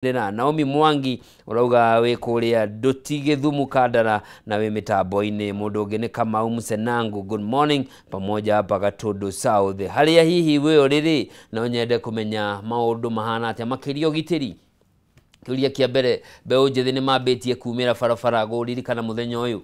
na Naomi Mwangi urauga we kuria Nduti Githumu Kandara na we mitambo-ini mundu ungi ni Kamau Msenangu. Good morning pamoja hapa Gatundu South. Haria hihi we uriri na unyende kumenya maundu mahana atia makirio gitiri kiuria kia mbere mbeũ njithi ni mambitie kumira barabara guririkana muthenya uyu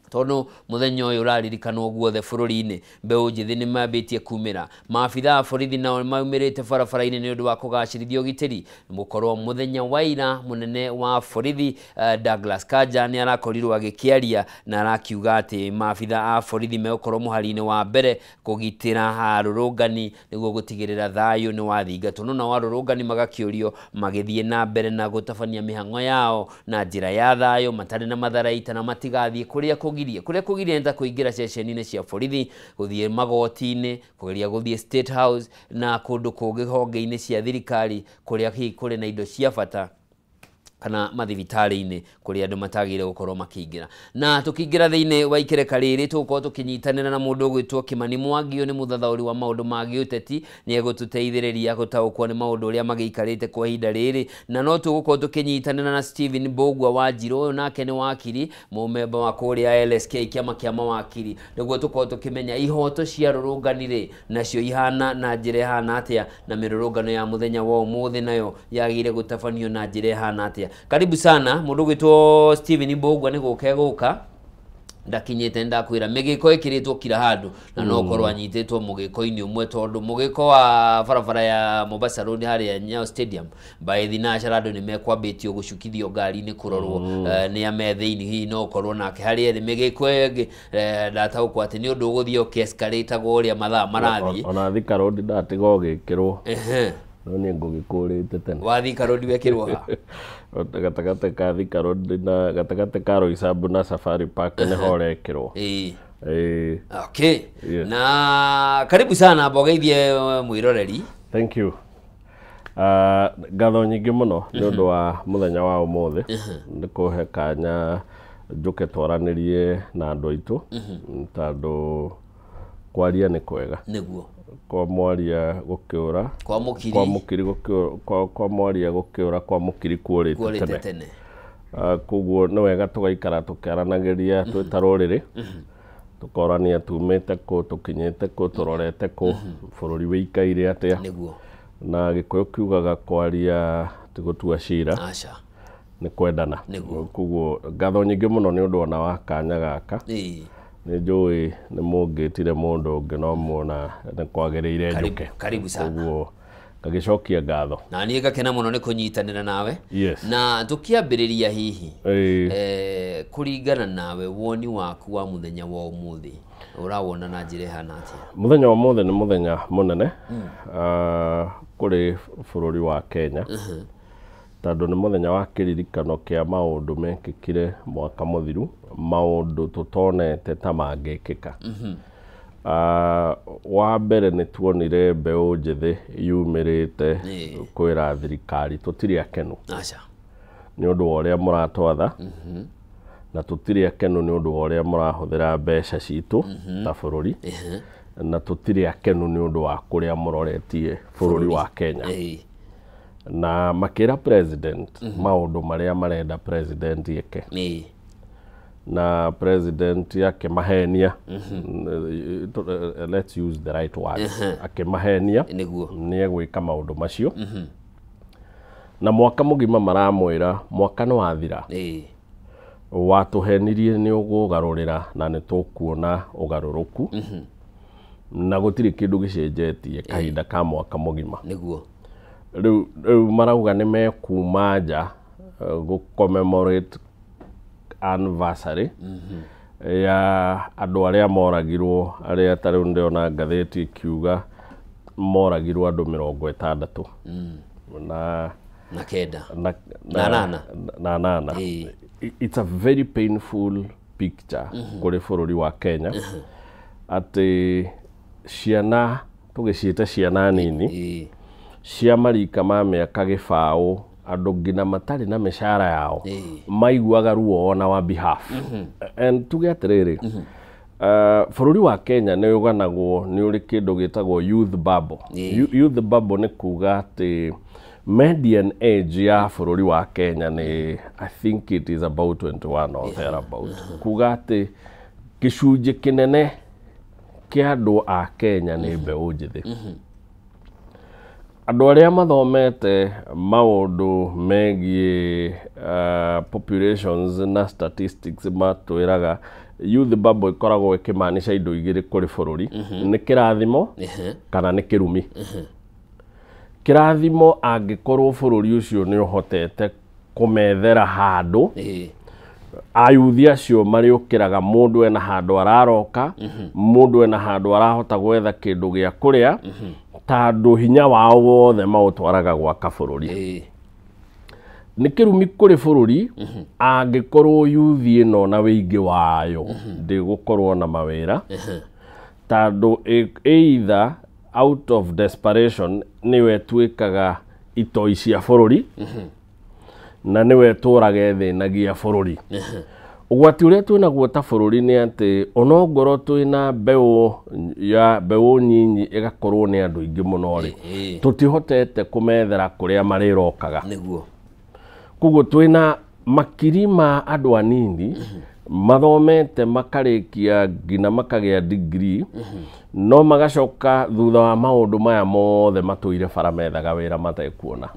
tono muthenya uyu uraririkanwo guothe bururi-ini mbeũ njithi ni mambitie kumira maabitha borithi nao maumirite barabara-ini ni undu wa kugacirithia ugitiri mukorwo muthenya wa ira munene wa borithi Douglas Kanja ni arakorirwo agikiaria na arakiuga ati maabitha a borithi megukorwo muhari-ini wa mbere kugitira arurungani niguo gutigirira thayu ni wathingatwo no na arurungani magakiurio magithie na mbere na gutabania mihango yao na njira ya thayu matari na matharaita na matigathie kuria kugiria enda kuingira ceceni-ini cia borithi guthie magoti-ini kugeria guthie State House na kundu kungi honge-ini cia thirikari kuria kuri na indo cia bata kana mathibitari-ini kuria andu matagire gukorwo makiingira na tukiingira thiini wa ikereka riri tugukorwo tukinyitanira na mundu ugwitwo Kimani Mwangi ni muthathauri wa maundu magi uteti ni egututeithiriria gutaukwo ni maundu uria magiikarite kwa ihinda riri na no tugukorwo tukinyitanira na Stephen Mbugua wa Njiro nake ni wakiri mumemba wa kuria LSK kiama kia mawakiri niguo tukorwo tukimenya ihoto cia rurunganire nacio ihana na njira ihana atia na mirurungano ya muthenya wa umuthi nayo yagire gutabanio na njira ihana atia. Karibu sana mundu gwitwo Stephen Mbugua ni guka ndakinyite ndakwira migiko ikiritwo kira handu na no korwa anyititwo mugiko-ini umwe tondu mugiko wa barabara ya Mombasa Road hari ya Nyayo Stadium by the national ni mekwambitio gucukithio ngari-ini kurorwo ni ametheini hi no korwo nake hari eri migiko ege ndataukwo ati ni undu uguthio escalator go uria mathaa marathie ona Thika Road ndatiga ugikirwo no ni ngugikurite tene wa Thika Road wekirwo ha gatagate ka Thika Road na gatagate ka Roysambu na Safari Park ni horekirwo okay yes. Na karibu sana bogeithie mwiroreri. Thank you. Gatho nyingi muno ni undu wa muthenya wa umuthi ni kuhe kanya njuke twaranirie na andu aitu tondu kwaria ni kwega niguo kwa mwaria gukiura kwa mukiri gukiura kwa mwaria gukiura kwa mukiri kuurite tene kuguo ni wega tugaikara tukiaranagiria twitaruriri tukorania tumite ku tukinyite ku turorete ku bururi wikaire atia niguo na gikuyu kiugaga kwaria tigutua cira acha ni kwendana kuguo gatho nyingi muno ni undu ona wa kanya gaka ni njui ni mungitire mundu ungi no muona ni kwagiriire njuke. Karibu sana uguo kagicokia ngatho na ni gakena muno ni kunyitanira nawe yes. Na tukiambiriria hihi kuringana nawe woni waku wa muthenya wa umuthi urawona na njira hana atia? Muthenya wa umuthi ni muthenya munene kuri bururi wa Kenya tondu ni muthenya wa kiririkano kia maundu mekikire mwaka muthiru maundu tutonete ta mangikika wa mbere ni tuonire mbeũ njithi yumirite kwira thirikari tutiri akenu acha ni undu wa uria muratwatha na tutiri akenu ni undu wa uria murahuthira mbeca citu ta bururi na tutiri akenu ni undu wa kuria muroretie bururi wa Kenya na makira president maundu maria marenda president yeke na president yake mahenia let's use the right word akimahenia ni egwika maundu macio na mwaka mugima maramwira mwaka ni wathira watuhenirie ni ugugarurira na ni tukuona ugaruruku na gutiri kindu gicenjetie kahinda ka mwaka mugima niguo riu marauga ni mekuma nja gu commemorate anniversary ya andu aria moragirwo aria tariu ndiona ngatheti kiuga moragirwo andu 60 na kenda na nana it's a very painful picture kuri bururi wa Kenya ati ciana tugiciite ciana nini cia marika ma miaka gibao andu ngina matari na mishara yao maiguaga ruo ona wa behalf and tuge atiriri bururi wa Kenya ni uganagwo ni uri kindu gitagwo youth bubble. Youth bubble ni kuga ati median age ya bũrũri wa Kenya ni I think it is about 21 or thereabout. Kuga atĩ gĩcunjĩ kĩnene kĩa andũ a Kenya nĩ mbeũ njĩthĩ. Andũ arĩa mathomete maũndũ megiĩ populations na statistics matwĩraga youth bubble ĩkoragwo ĩkĩmaanisha indo igĩrĩ kũrĩ bũrũri. Nĩ kĩrathimo kana nĩ kĩrumi. Kĩrathimo angĩkorwo bũrũri ũcio nĩ ũhotete kũmethera handũ, ayuthi acio mariũkĩraga mũndũ ena handũ araroka, mũndũ ena handũ arahota gwetha kĩndũ gĩa kũrĩa, tondũ hinya wao wothe maũtwaraga gwaka bũrũri. Nĩ kĩrumi kũrĩ bũrũri angĩkorwo yuthi ĩno na wĩingĩ wayo ndĩgũkorwo na mawĩra, tondũ either out of desperation niwe twĩkaga itoi cia bũrũri na niwe tũraga thĩnagia bũrũri. Ũgwati ũrĩa twĩnaguo ta bũrũri nĩ atĩ onongorwo twĩna mbeũ nyinyi ĩgakorwo nĩ andũ aingĩ mũno rĩ, tũtihotete kũmethera kũrĩa marĩrokaga. Koguo twĩna makiri ma andũ anini mathomete makarĩkia ngina makagĩa degree, no magacoka thutha wa maũndũ maya mothe matũire bara methaga wĩra matekuona.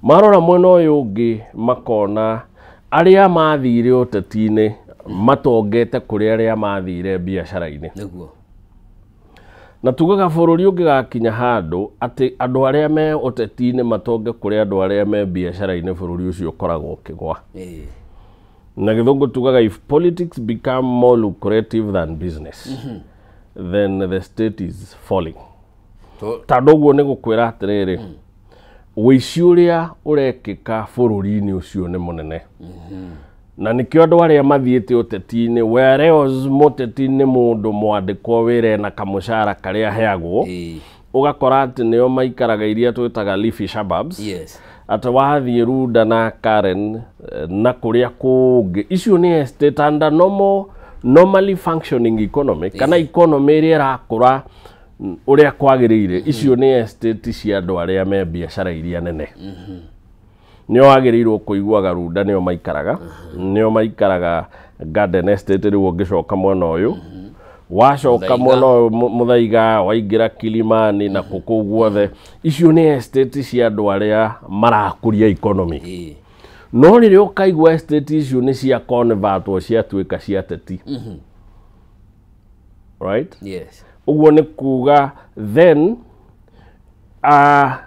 Marora mwena ũyũ ũngĩ makona arĩa mathire ũteti-inĩ matongete kũrĩ arĩa mathire biacara-inĩ. Na tugaga bũrũri ũngĩgakinya handũ atĩ andũ arĩa me ũteti-inĩ matonge kũrĩ andũ arĩa me biacara-inĩ, bũrũri ũcio ũkoragwo ũkĩgwa. Na gĩthũngũ tugaga if politics become more lucrative than business, then the state is falling. Tondũ ũguo nĩ gũkwĩra atĩrĩrĩ, ũici ũrĩa ũrekĩka bũrũri-inĩ ũcio nĩ mũnene. Na nĩkĩo andũ arĩa mathiĩte ũteti-inĩ, whereas mũteti-inĩ mũndũ mwandĩkwo wĩra na kamũcara karĩa aheagwo, ũgakora atĩ nĩo maikaraga iria twĩtaga leafy suburbs. Atĩ wathiĩ Runda na Karen na kũrĩa kũngĩ, icio nĩ estate under normally functioning economy, kana economy ĩrĩa ĩrakũra ũrĩa kwagĩrĩire. Icio nĩ estate cia andũ arĩa me biacara iria nene. Nĩo wagĩrĩirwo kũiguaga Runda nĩo maikaraga, nĩo maikaraga Garden Estate rĩu ũngĩcoka mwena ũyũ, wacoka mwena ũyũ Muthaiga, waingĩra Kilimani na kũkũ guothe, icio nĩ estate cia andũ arĩa marakũria economy. No rĩrĩa ũkaigua estate icio nĩ cia convertwo ciatuĩka cia teti. Right? Ũguo nĩ kuga then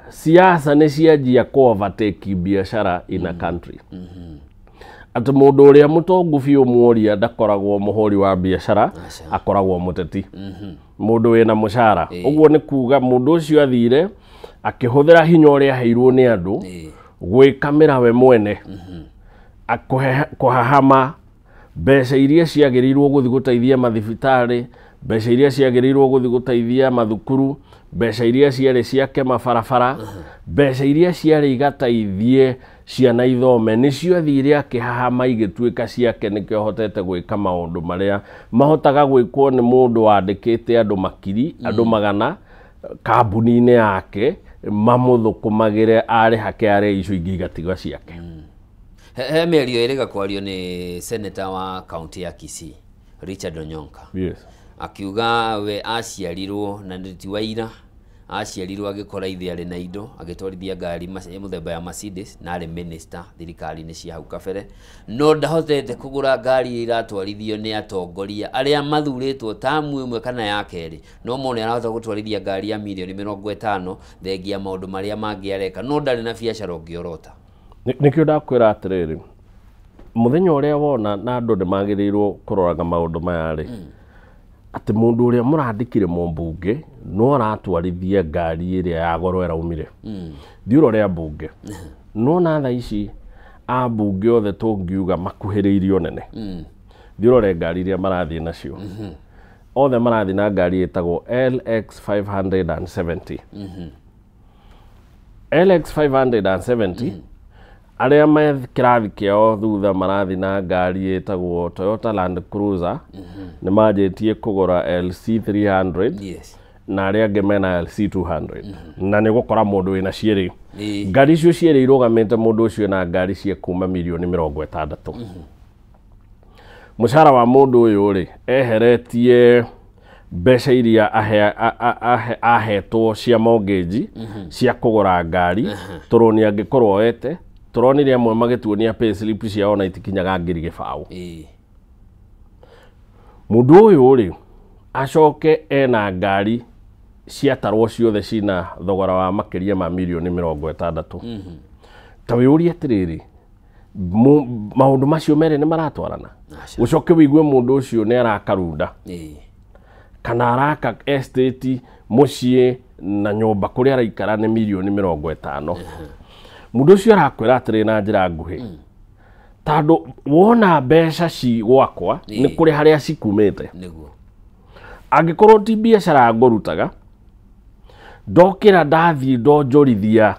siasa nĩ cianjia ku-overtake biacara in a country. Atĩ mũndũ ũrĩa mũtongu biũ muoria ndakoragwo mũhũri wa biacara, akoragwo mũteti. Mũndũ wĩna mũcara. Ũguo nĩ kuga mũndũ ũcio athire akĩhũthĩra hinya ũrĩa aheirwo nĩ andũ gwĩkamĩra we mwene, kũhahama mbeca iria ciagĩrĩirwo gũthiĩ gũteithia mathibitarĩ, mbeca iria ciagĩrĩirwo gũthiĩ gũteithia mathukuru, mbeca iria ciarĩ ciake mabarabara, mbeca iria ciarĩ igateithie ciana ithome, nĩcio athire akĩhahama igĩtuĩka ciake, nĩkĩo ahotete gwĩka maũndũ marĩa mahotaga gwĩkwo nĩ mũndũ wandĩkĩte andũ makiri, andũ magana kambuni-inĩ yake mamũthũkũmagĩre arĩ hake arĩa icio ingĩ igatiga ciake. He mĩario ĩrĩga kwario nĩ seneta wa kaunti ya Kisii, Richard Onyonka. Akiuga we aciarirwo na ti wa ira, aciarirwo agĩkora ithe arĩ na indo, agĩtwarithia ngari mũthemba ya Mercedes na arĩ minister thirikari-inĩ cia hau kabere, no ndahotete kũgũra ngari iratwarithio nĩ atongoria arĩa mathurĩtwo tamu ĩmwe kana ya kerĩ, no mone arahota gũtwarithia ngari ya mirioni 50 thengia maũndũ marĩa mangĩ areka, no ndarĩ na biacara ũngĩorota. Nĩkĩo ndakwĩra atĩrĩrĩ, mũthenya ũrĩa wona na andũ nĩ magĩrĩirwo kũroraga maũndũ maya rĩ, atĩ mũndũ ũrĩa mũrandĩkire mũmbunge no aratwarithia ngari ĩrĩa ya goro ĩraumire. Thiĩ ũrore mbunge. No na thaa ici ambunge othe tũngiuga makuhĩrĩirio nene. Thiĩ ũrore ngari iria marathiĩ nacio. Othe marathiĩ na ngari ĩtagwo LX 570. LX 570 arĩa me kĩrathi kĩao thutha marathiĩ na ngari ĩtagwo Toyota Land Cruiser, nĩ manjĩtie kũgũra LC 300. na arĩa angĩ mena LC200 na nĩ gũkora mũndũ wĩna cierĩ ngari icio cierĩ irugamĩte mũndũ ũcio na ngari cia kuma mirioni 60 mũcara wa mũndũ ũyũ rĩ eheretie mbeca iria ahetwo cia mortgage cia kũgũra ngari tũroni angĩkorwo oete tũronire amwe magĩtuonia payslip ciao na itikinyaga ngiri gĩbaũ mũndũ ũyũ rĩ acoke ena ngari ciatarwo ciothe cina thogora wa makĩria ma mirioni 60 ta wĩũrie atĩrĩrĩ maũndũ macio merĩ nĩ maratwarana ũcoke wĩigue mũndũ ũcio nĩ arakarunda kana araka estate mũciĩ na nyũmba kũrĩa araikara nĩ mirioni 50 mũndũ ũcio arakwĩra atĩrĩ na njĩra nguhĩ tondũ wona mbeca ci gwakwa nĩ kũrĩ harĩa cikumĩte angĩkorwo ti biacara ngũrutaga ndokĩra ndathiĩ ndonjorithia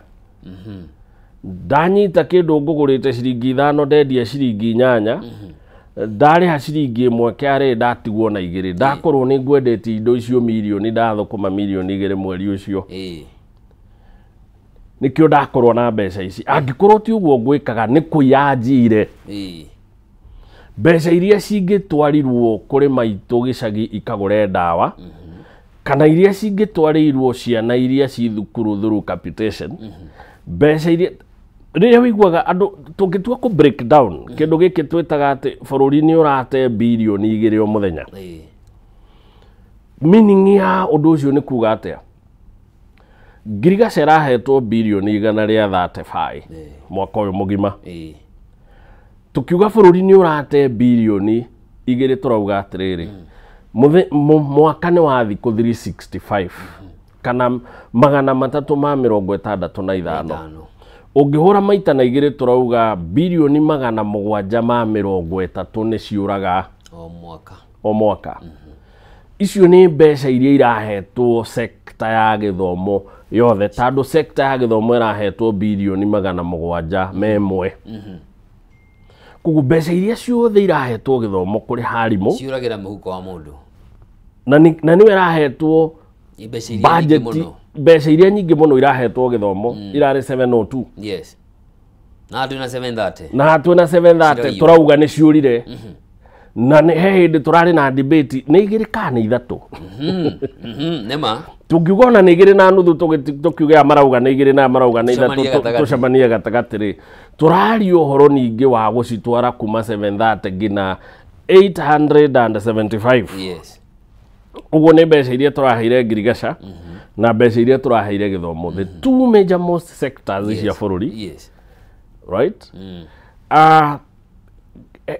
ndanyita kĩndũ ngũgũrĩte ciringi 5 ndendia ciringi 8 ndarĩha ciringi 1 kĩarĩ ndatigwo na 2 ndakorwo nĩ ngwendetie indo icio mirioni ndathũkũma mirioni 2 mweri ũcio nĩkĩo ndakorwo na mbeca ici angĩkorwo ti ũguo ngwĩkaga nĩ kũyanjire mbeca iria cingĩtwarirwo kũrĩ maitũ gĩcagi ikagũre ndawa kana iria cingĩtwarĩirwo ciana iria ci thukuru through capitation mbeca iria rĩrĩa wĩiguaga andũ tũngĩtua kũ break down kĩndũ gĩkĩ twĩtaga atĩ bũrũri nĩ ũrate birioni 2 o mũthenya meaning ya ũndũ ũcio nĩ kuuga atĩa Ngirigaca ĩrahetwo birioni 135 mwaka ũyũ mũgima tukiuga bũrũri nĩ ũrate birioni 2 turauga atĩrĩrĩ mwaka nĩ wa thikũ 365 kana 365 ũngĩhũra maita na 2 turauga birioni 730 nĩ ciũraga o mwaka icio nĩ mbeca iria irahetwo sekta ya gĩthomo yothe tondũ sekta ya gĩthomo ĩrahetwo birioni 700 memwe kugu mbeca iria ciothe irahetwo gĩthomo kũrĩ harimũ ciũragĩra mũhuko wa mũndũ na nĩwe irahetwo budget mbeca iria nyingĩ mũno irahetwo gĩthomo irarĩ 702 yes na twĩna 730 na twĩna 730 turauga nĩ ciũrire na he hĩndĩ tũrarĩ na debate nĩ 2 kana 3 nema tungiuga ona nĩ 2 na nuthu tukiuga marauga nĩ 2 na marauga nĩ 3 tucemanie gatagatĩ rĩ tũraria ũhoro ningĩ wa gũcitwara kuma 730 nginya 875 yes ũguo nĩ mbeca iria tũraheire Ngirigaca na mbeca iria tũraheire gĩthomo the two major most sectors cia bũrũri yes right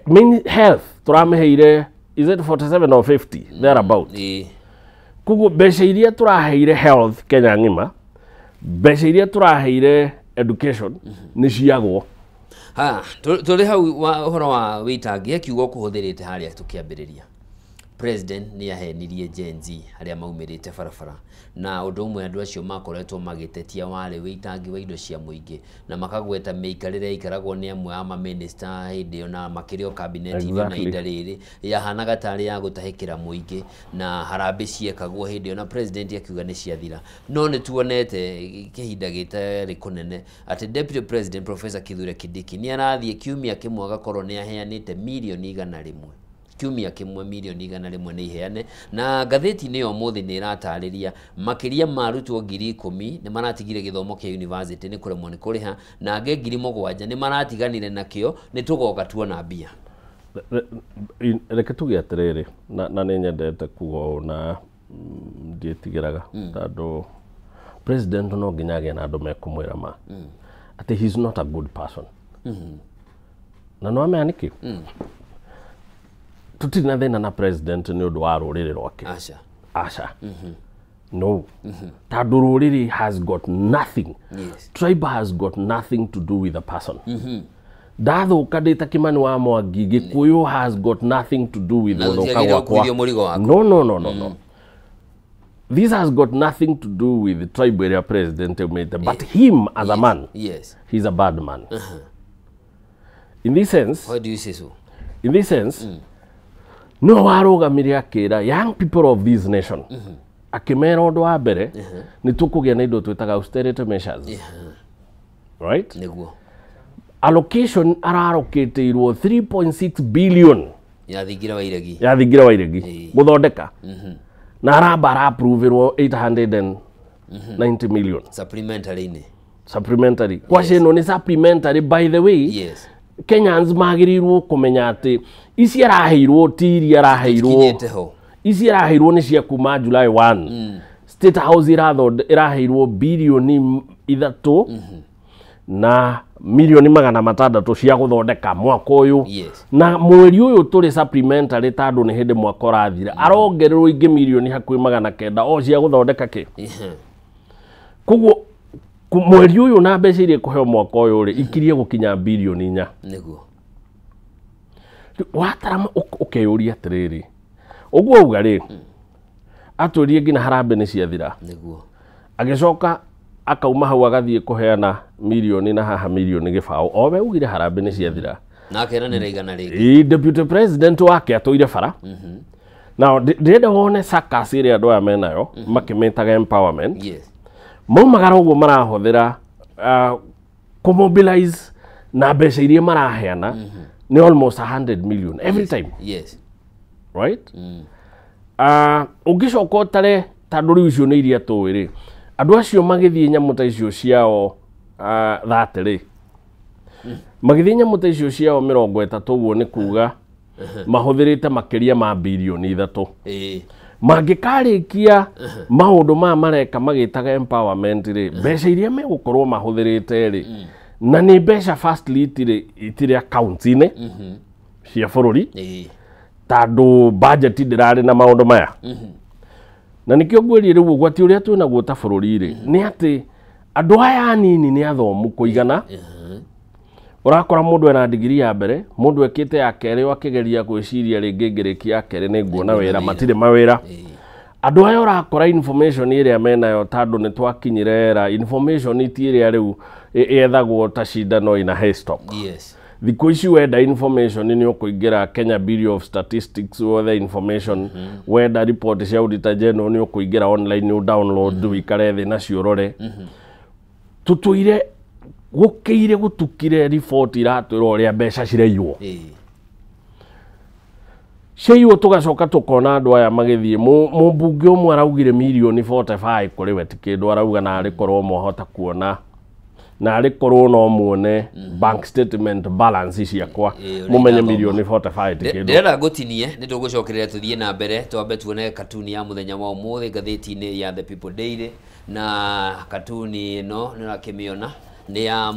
mean health tũrameheire is it 47 or 50 thereabout kugu mbeca iria tũraheire health Kenya ng'ima mbeca iria tũraheire education nĩ ciagwo tũrĩ hau ũhoro wa wĩitangi akiuga kũhũthĩrĩte harĩa tũkĩambĩrĩria president nĩ ahenirie Gen Z arĩa maumĩrĩte barabara na ũndũ ũmwe andũ acio makoretwo magĩtetia warĩ wĩitangi wa indo cia mũingĩ na makagweta mĩikarĩre ikaragwo nĩ amwe a minister hĩndĩ ĩyo na makĩrĩo cabinet-inĩ na ihinda rĩrĩ yahanaga tarĩ ya gũtahĩkĩra mũingĩ na harambĩ ciekagwo hĩndĩ ĩyo na president akiuga nĩ ciathira no nĩ tuonete kĩhinda gĩtarĩ kũnene atĩ deputy president Professor Kithure Kindiki nĩ arathiĩ kiumia kĩmwe agakorwo nĩ aheanĩte mirioni 100 kiumia kĩmwe mirioni 100 nĩ iheane na ngathĩti-inĩ yo mũthĩ nĩ ĩratarĩria makĩria ma arutwo 10,000 nĩ maratigire gĩthomo kĩa university nĩ kũremwo nĩ kũrĩha na angĩ 7,000 nĩ maratiganire nakĩo nĩ tũgoka tuona mbia reke tuge atĩrĩrĩ na nĩ nyendete kuga ũũ na ndiĩtigĩraga tondũ president no nginya agĩe na andũ mekũmwĩra ma atĩ he is not a good person na no amea nĩkĩ tutirĩ na thĩna na president nĩ ũndũ wa rũrĩrĩ rwake aca no tondũ rũrĩrĩ has got nothing tribe has got nothing to do with the person ndathũka ndĩta Kimani wa Mwangi Gĩkũyũ has got nothing to do with gũthũka gwakwa no this has got nothing to do with the tribe area president but him as a man he's a bad man in this sense why do you say so in this sense no warũgamire akĩra young people of this nation akimera undu wa mbere ni tukugia na indo twitaga austerity measures right niguo allocation araroketeirwo 3.6 billion yathingira wa iregi guthondeka na aramba approverwo 890 million supplementary kwa sheno ni supplementary by the way Kenyans magirirwo kumenya ati ici araheirwo tiri araheirwo ici araheirwo ni cia kuma July 1 State House iraheirwo bilioni 3 na milioni 600 cia guthondeka mwaka uyu na mweri uyu turi supplementary tandu ni hindi mwaka urathira arongererwo ingi milioni hakui 900 o cia guthondeka ki kuguo mweri uyu na mbeca iria kuheo mwaka uyu ri ikirie gukinya bilioni 4 niguo watara ukeyuria atiriri uguo uga ri aturie ngina harambe ni ciathira niguo agicoka akauma hau agathie kuheana milioni na haha milioni gibao owe ugire harambe ni ciathira na akeranira igana ringi deputy president wake atoire bara now ndenda wone sakas iria andu aya menayo makimetaga empowerment maumagara uguo marahuthira kumobilize na mbeca iria maraheana ni almost 100 million every time right ugicoka utare tandu riu icio ni iria tuwiri andu acio magithie nyamu ta icio ciao 30 magithie nyamu ta icio ciao 30 uguo ni kuga mahuthirite makiria ma bilioni 3 mangikarikia maundu ma mareka magitaga empowerment ri mbeca iria megukorwo mahuthirite ri na ni mbeca firstly itire account-ine cia bururi tandu budget ndirari na maundu maya na nikio ngwiri riu gwati uria twina guota bururi ri ni ati andu aya nini ni athomu kuigana urakora mundu ena degree ya mbere mundu ekite ya kere wakigeria gwiciria ringi ngiriki ya kere ni nguona wira matire mawira andu aya urakora information iria menayo tandu ni twakinyirera information itiria riu yethagwo ta cindano ina haystock thikũ ici wenda information ni ukuingira Kenya Bureau of Statistics wethe information wenda report cia Auditor General ni ukuingira online ni download wikare thi na ciorore tutuire gukiire gutukire report iratwira uria mbeca cireirwo Sheyo tugacoka tukona andu aya magithie mumbunge umwe araugire milioni 45 kuri we tikindu arauga na ari korwo mohota kuona na ari korwo no muone bank statement balance ciakwa mumenye milioni 45 tikindu ndera gutinie ni tugucokerera tuthie na mbere twambe tuone katuni ya muthenya wa umuthi gatheti-ini ya The People Daily na katuni no nirakimiona ni ya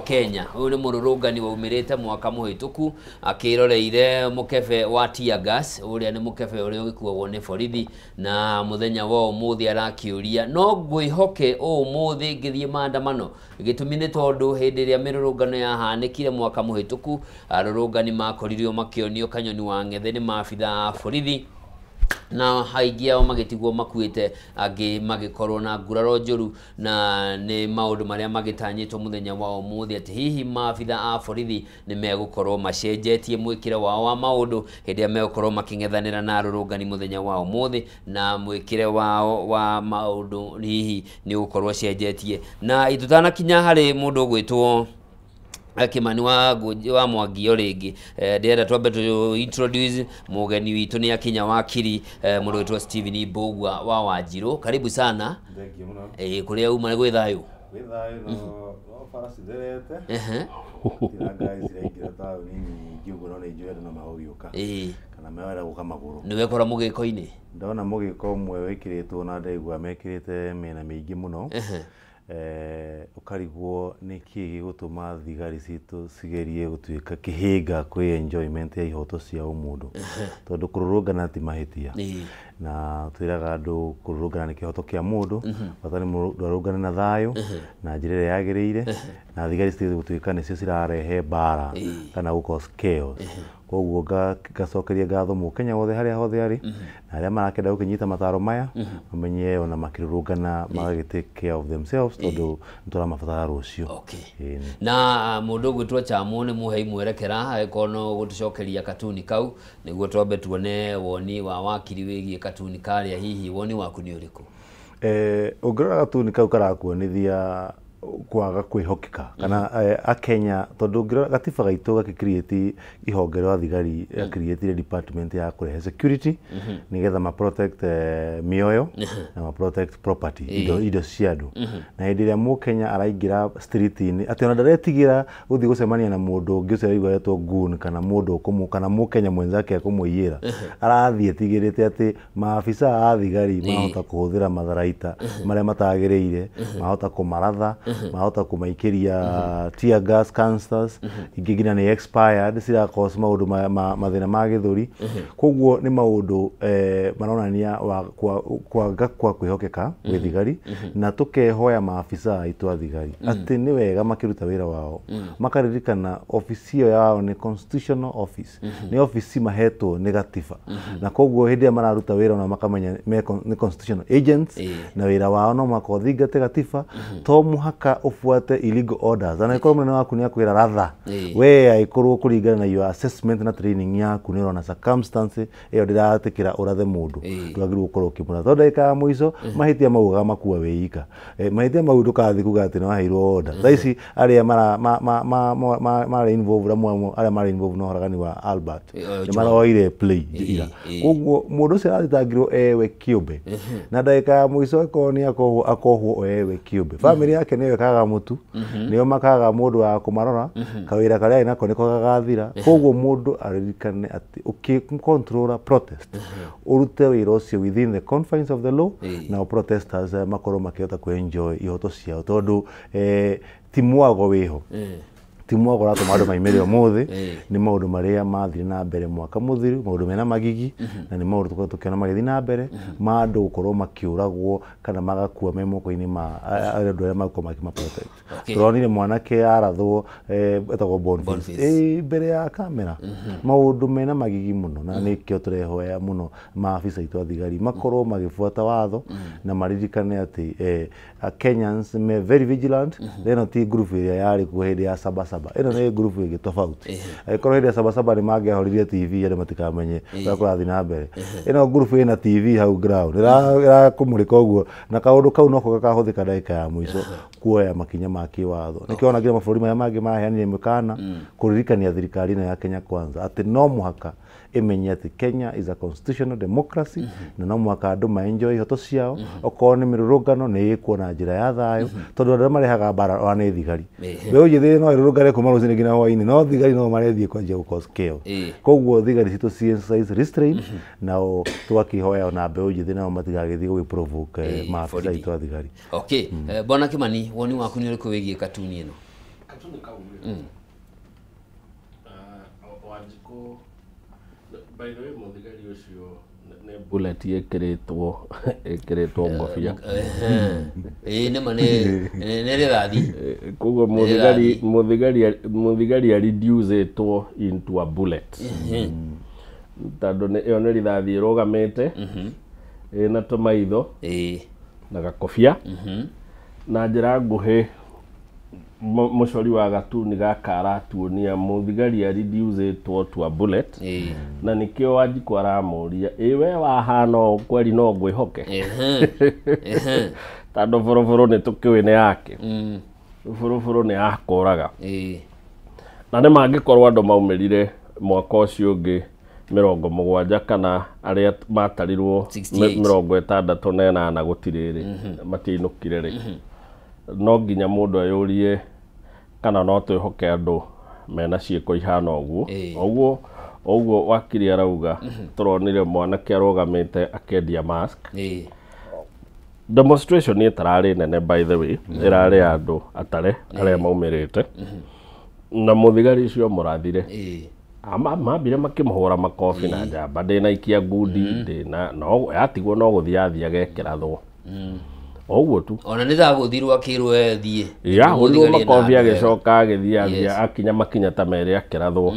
Kenya uyu ni mururungani waumirite mwaka muhituku akiroreire mukebe wa tear gas uria ni mukebe uria ugikuagwo ni borithi na muthenya wa umuthi arakiuria no ngwihoke umuthi ngithie maandamano gitumi ni tondu hindi ria mirurungano yahanikire mwaka muhituku arurungani makoririo makionio kanyoni wa ngethe ni maabitha borithi na haingi ao magitigwo makuite agi magikorwo na nguraro njuru na ni maundu maria magitanyitwo muthenya wa umuthi ati hihi maabitha a borithi ni megukorwo macenjetie mwikire wao wa maundu hindi ya megukorwo makingethanira na arurungani muthenya wa umuthi na mwikire wao wa maundu hihi ni gukorwo cenjetie na itutana kinya hari mundu gwitwo Kimani wa Mwangi oringi ndenda twambe tu introduce mugeni witu ni akinya wakiri mundu witwa Stephen Mbugua wa Wanjiru karibu sana kuria uma gwi thayu no farasi derete tira guys iraingira tawo nini ngiugo no nijwe na mahogiuka kana mewera guka maguru ni wekora mugiko-ini ndona mugiko umwe wikiritwo na ndaigua mekirite mena mingi muno ukarigwo niki gigutuma thigari citu cigerie gutuika kihinga kwi enjoyment ya ihoto cia umundu tondu kururungana ti mahitia na twiraga andu kururungana ni kihoto kia mundu batari mundu arungana na thayo na njira iria yagiriire na thigari citu gutuika nicio cirarehe bara kana gukos chaos koguo gacokeria ngatho Mukenya wothe haria hothe ari na aria marakenda gukinyita mataro maya mamenye ona makirurungana magagite care of themselves tondu ntura mabatara rucio na mundu gwitwa Chamone muhei mwerekera kono gutucokeria katuni kau niguo twambe tuone woni wa wakiri wigie katuni karia hihi woni waku ni uriku? Ungirora gatuni kau karakuonithia kwaga kwihokeka kana akenya tondu ngirora gatiba gaitu gakicreate ihonge rwa thigari create department ya kurehe security nigetha ma protect mioyo na ma protect property indo cia andu na hindi ria mukenya araingira street ini ati ona ndaretigira guthi gucemania na mundu ungi ucio aigwaretwo gun kana mundu ukumu kana mukenya mwenzake akumuiyira arathie tigirite ati maafisa a thigari mahota kuhuthira matharaita maria matagiriire mahota kumaratha mahota kumaikiria tear gas canisters ingigina ni expired sira cause maundu mathina ma githuri koguo ni maundu maronania kwa kwihokeka gwi thigari na tukehoya maafisa aitu a thigari ati ni wega makiruta wira wao makaririkana ofisi yao ni constitutional office ni ofisi mahetwo ni gatiba na koguo hindi mararuta wira ona makamenya ni constitutional agents na wira wao no makothingate gatiba to muhaka ufuate illegal orders ana ikorwo munene waku ni akwira ratha we aikorwo kuringana na your assessment na training yaku ni rona circumstance iyo ndiratikira urathe mundu twagirwo gukorwo kimura tondu ndagika muico mahitia mauga makua weika mahitia mau ndukathi kuga ati no hairwo order thaici aria mara involved ramwe aria mara involved no haragani wa Albert ni maroire play ira koguo mundu ucio arathitangirwo ewe kiumbe na ndagika muico ko ni akohwo ewe kiumbe family yake ni kaga mutu niyo makaga mundu wa kumarora kawira karia inako niko gagathira koguo mundu aririkane ati ukicontrola protest urute wira ucio within the confines of the law na protesters makoro makiota kuenjoy ihoto ciao tondu timwago wiho timwago rato maundu maimire umuthi ni maundu maria mathire na mbere mwaka muthiru maundu mena magigi na ni maundu tuko tukiona magithi na mbere maandu gukorwo makiuragwo kana magakua memoko-ini ma andu aria makoma protect turonire mwanake arathwo etagwo Boniface mbere ya kamera maundu mena magigi muno na nikio turehoya muno maafisa itu a thigari makorwo magifuata watho na maririkane ati Kenyans me very vigilant then ti group iria yari ku hindi ya Sabasaba ino ni group igi tofauti ikorwo hindi ya Sabasaba ni mangehoririe TV ari matikamenye kurathi na mbere ino group ina TV hau ground ira kumurika uguo na kaundu kau no gakahuthika ndagika ya mwico kuoya makinya ma kiwatho nikiona ngira mabũrũri maya mangĩ maheanire mĩkana kuririkania thirikari ino ya Kenya Kwanza ati no muhaka imenye ati Kenya is a constitutional democracy na no muhaka andu ma enjoy ihoto ciao okorwo ni mirurungano ni ikuona njira ya thayo tondu andu marehaga mbara wa ni thigari mbeũ njĩthĩ no irurungane kuma rucini nginya hwaini no thigari no marethie kwanjia cause chaos koguo thigari citu exercise restraint na twakihoya na mbeũ njĩthĩ nao matigagithie gũprovoke maafisa itu a thigari. Okay, Bwana Kimani woni waku ni uriku wigie katuni ino? Katuni kau Wanjiko by the way muthigari ucio ne bullet ekiritwo ngofia ne mane rithathi koguo muthigari a reduce itwo into a bullet tondu iyo ni rithathi irugamite na tumaitho na gakofia na njira nguhi mucori wa gatuni gaka aratuonia muthigari a reduce itwo to a bullet na nikio Wanjiko aramuria we wahana kweli no ngwihoke tondu buruburu ni tukiwi ni yake buruburu ni akuraga na ni mangikorwo andu maumirire mwaka ucio ungi 70 kana aria matarirwo 68 gutiriri matiinukire ri no nginya mundu ayurie kana no twihoke andu mena ciiko ihana oguo wakiri arauga turonire mwanake arugamite akendia mask demonstration ni tarari nene by the way irari andu atare aria maumirite na muthigari ucio murathire mambire makimuhura makofi na njamba ndina ikia ngundi ndina no yatigwo no guthiathia gekirathwo oguo tu ona ni thaguthirwo akirwo ethie ya ulu makofi agicoka agithiathia akinya makinya ta mere akirathwo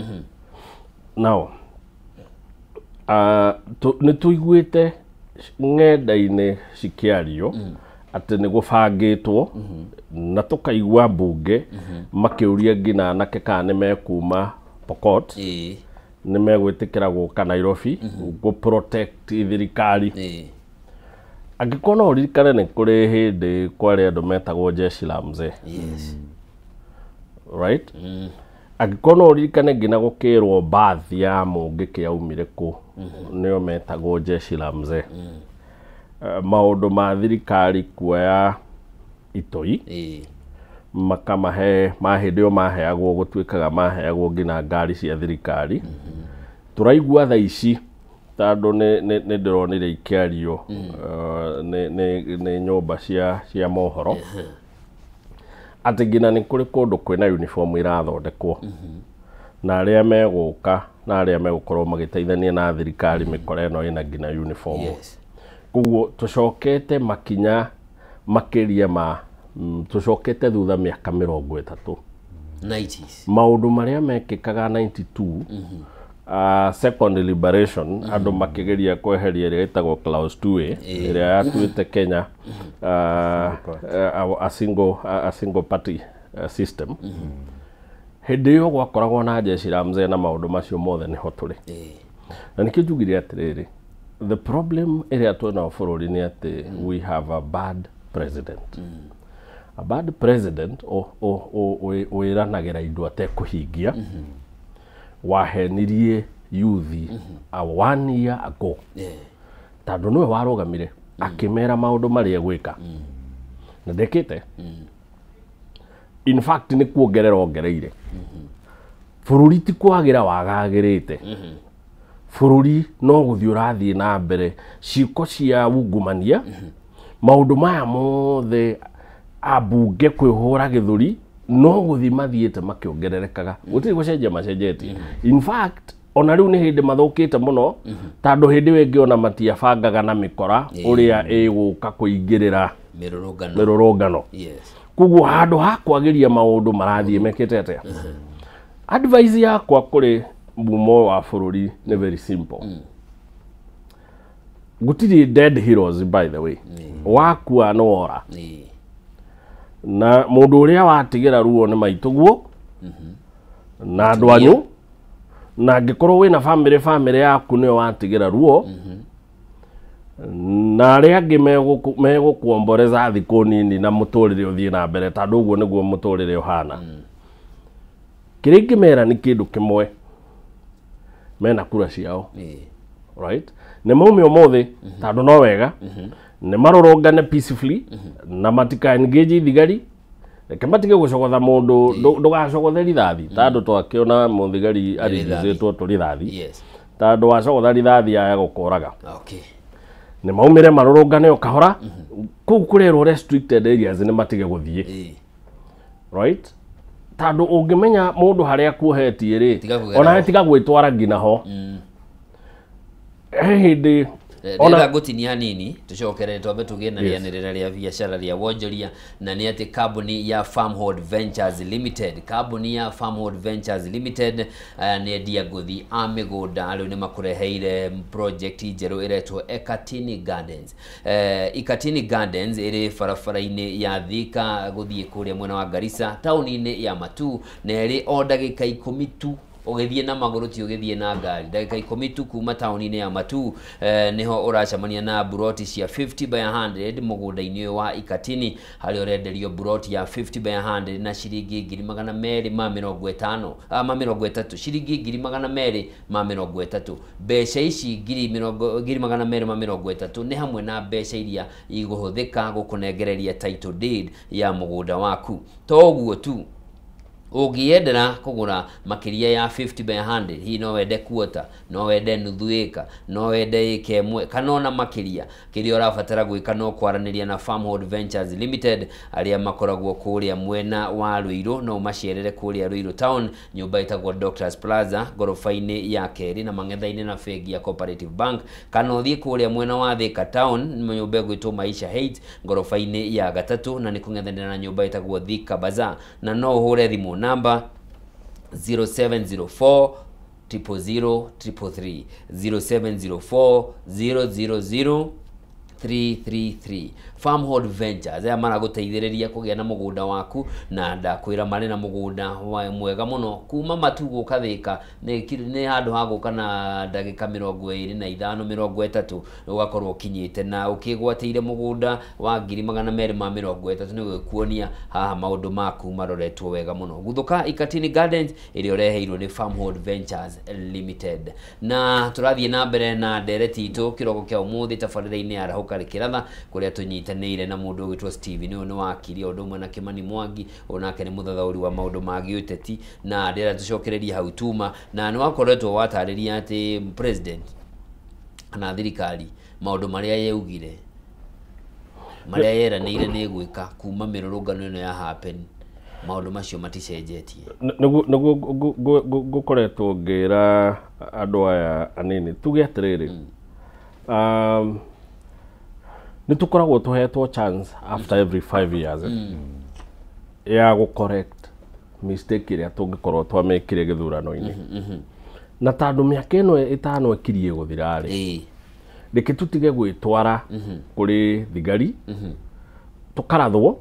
now ni tuiguite ng'enda-ini cikiario ati ni gubangitwo na tukaigua mbunge makiuria ngina anake kana ni mekuma Pokot nĩ megwĩtĩkĩra gũka Nairobi gũ protect thirikari. Angĩkorwo no ũririkane nĩ kũrĩ hĩndĩ kwarĩ andũ metagwo Jeshi la Mzee. Right? Angĩkorwo no ũririkane nginya gũkĩrwo bathi ya mũngĩ kĩaumire kũ, nĩo metagwo Jeshi la Mzee. Maũndũ ma thirikari kuoya itoi makamahe hĩndĩ ĩyo maheagwo gũtuĩkaga maheagwo nginya ngari cia thirikari. Tũraigua thaa ici tondũ nĩ ndĩronire ikĩario nĩ nyũmba cia mohoro atĩ nginya nĩ kũrĩ kũndũ kwĩna uniform irathondekwo na arĩa megũka na arĩa megũkorwo magĩteithania na thirikari mĩkora ĩno ĩna nginya uniform. Koguo tũcokete makinya makĩria tũcokete thutha mĩaka 30. 90s. Maũndũ marĩa mekĩkaga 92 second liberation andũ makĩgeria kweheria ĩrĩa ĩtagwo clause 2A ĩrĩa yatuĩte Kenya a single party system. Hĩndĩ ĩyo gwakoragwo na Jeshi la Mzee na maũndũ macio mothe nĩho tũrĩ. Na nĩkĩo njugire atĩrĩrĩ, the problem ĩrĩa twĩna bũrũri nĩ atĩ we have a bad president. A bad president wĩranagĩra indo atekũhingia. Wahenirie youthi a 1 year ago. Tondũ nĩwe warũgamire akĩmera maũndũ marĩa gwĩka. Na ndekĩte. In fact nĩ kuongerera ongereire. Bũrũri ti kwagĩra wagagĩrĩte. Bũrũri no gũthiĩ ũrathiĩ na mbere ciĩko cia ungumania. Maũndũ maya mothe abunge kwĩhũra gĩthũri no gũthiĩ mathiĩte makĩongererekaga. Gũtirĩ gũcenjia macenjetie. In fact ona rĩu nĩ hĩndĩ mathũkĩte mũno tondũ hĩndĩ ĩyo ĩngĩ ona matiabangaga na mĩkora ũrĩa ĩgũka kũingĩrĩra mĩrũrũngano. Koguo handũ ha kwagĩria maũndũ marathiĩ mekĩte atĩa. Advice yakwa kũrĩ mumo wa bũrũri nĩ very simple. Gũtirĩ dead heroes by the way. Wakua no ora. Na mũndũ ũrĩa watigĩra ruo nĩ maitũguo na andũ anyu, na angĩkorwo wĩna family yaku nĩyo watigĩra ruo na arĩa angĩ megũkuomboreza thikũ nini na mũtũrĩre ũthiĩ na mbere tondũ ũguo nĩguo mũtũrĩre ũhana. Kĩrĩa ingĩmera nĩ kĩndũ kĩmwe, mena kura ciao. Right? Nĩ maume ũmũthĩ tondũ no wega nĩ marũrũngane peacefully na matika engage thigari. Reke matige gũcogotha mũndũ, ndũgacogothe rithathi tondũ twakĩona mũthigari arigĩrĩtwo tũ rithathi. Tondũ wacogotha rithathi aya gũkũraga. Nĩ maumire marũrũngane o kahora. Kũu kũrerwo restricted areas nĩ matige gũthiĩ. Right? Tondũ ũngĩmenya mũndũ harĩa kuohetie rĩ, ona tiga gwĩtwara nginya ho. Hĩndĩ ona gũtinia nini tucokere twambe tugĩe na rĩanĩrĩra rĩa biacara rĩa wonjoria, na nĩ atĩ kambuni ya Farmhold Ventures Limited, kambuni ya Farmhold Ventures Limited nĩ endia ngũthi a mĩgũnda rĩu nĩ makũreheire project njerũ ĩretwo Ekatini Gardens. Ekatini Gardens ĩrĩ barabara-inĩ ya Thika gũthiĩ kũrĩa mwena wa Garissa taũni-inĩ ya Matu, na ĩrĩ o ndagĩka 10 tu ũgĩthiĩ na magũrũ ti ũgĩthiĩ na ngari. Ndagĩka 10 tu kuma taũni-inĩ ya Matu niho ũracemania na buroti cia 50 by 100 mũgũnda-inĩ wa Ekatini, harĩa ũrenderio buroti ya 50 by 100 na ciringi 250 ciringi 230. Mbeca ici 230 nĩ hamwe na mbeca iria igũhũthĩka gũkũnengereria title deed ya mũgũnda waku. Toguo tu ũngĩendera kũgũra makĩria ya 50 by 100, hihi no wende quarter, no wende nuthu ĩka, no wende ĩka ĩmwe kana ona makĩria, kĩrĩa ũrabatara gwĩka no kwaranĩria na Farmhold Ventures Limited arĩa makoragwo kũrĩa mwena wa Ruiru. No macerere kũrĩa Ruiru town, nyũmba ĩtagwo Doctors Plaza gorofa-inĩ ya kerĩ na mang'etha-inĩ na bengi ya Cooperative Bank, kana ũthiĩ kũrĩa mwena wa Thika town nyũmba ĩgwĩtwo Maisha Heights gorofa-inĩ ya gatatũ, na nĩ kũng'ethanĩra na nyũmba ĩtagwo Thika Bazaar. Na no ũhũre thimũ number 0704 000 333 0704 000 333. Farmhold Ventures aya maraguteithĩrĩria kũgĩa na mũgũnda waku na ndakwĩra marĩ na mũgũnda mwega mũno kuma Matu gũka Thika nĩ handũ ha gũka na ndagĩka 25-30 ũgakorwo kinyĩte na ũkĩgwatĩire mũgũnda wa 230 nĩgũkuonia haha maũndũ maku maroretwo wega mũno. Guthũka Ikatini Gardens ĩrĩa ũreheirwo nĩ Farmhold Ventures Limited. Na tũrathiĩ na mbere na ndereti itũ kĩroko kĩa ũmũthĩ tabarĩra-inĩ ya Rahoka Rĩkĩratha kũrĩa tũnyitanĩire na mũndũ ũgĩtwo Steve nĩ wakiri ũndũ ũmwe na Kimani Mwangi onake nĩ mũthathaũri wa maũndũ ma gĩũteti na ndĩra tũcokereria hau tuma na nĩ wakoretwo watarĩria atĩ president kana thirikari maũndũ marĩa yeugire marĩa yeranĩire nĩ gwĩka kuma mĩrũrũngano ĩno ya happen maũndũ macio maticenjetie. Nĩguo ngũkoretwo ngĩra andũ aya anini tuge atĩrĩrĩ nĩ tũkoragwo tũhetwo chance after every 5 years ya gũcorrect mistake ĩrĩa tũngĩkorwo twamekire gĩthurano-inĩ na tondũ mĩaka ĩno ĩtano ĩkirie gũthira-rĩ reke tũtige gwĩtwara kũrĩ thigari tũkarathwo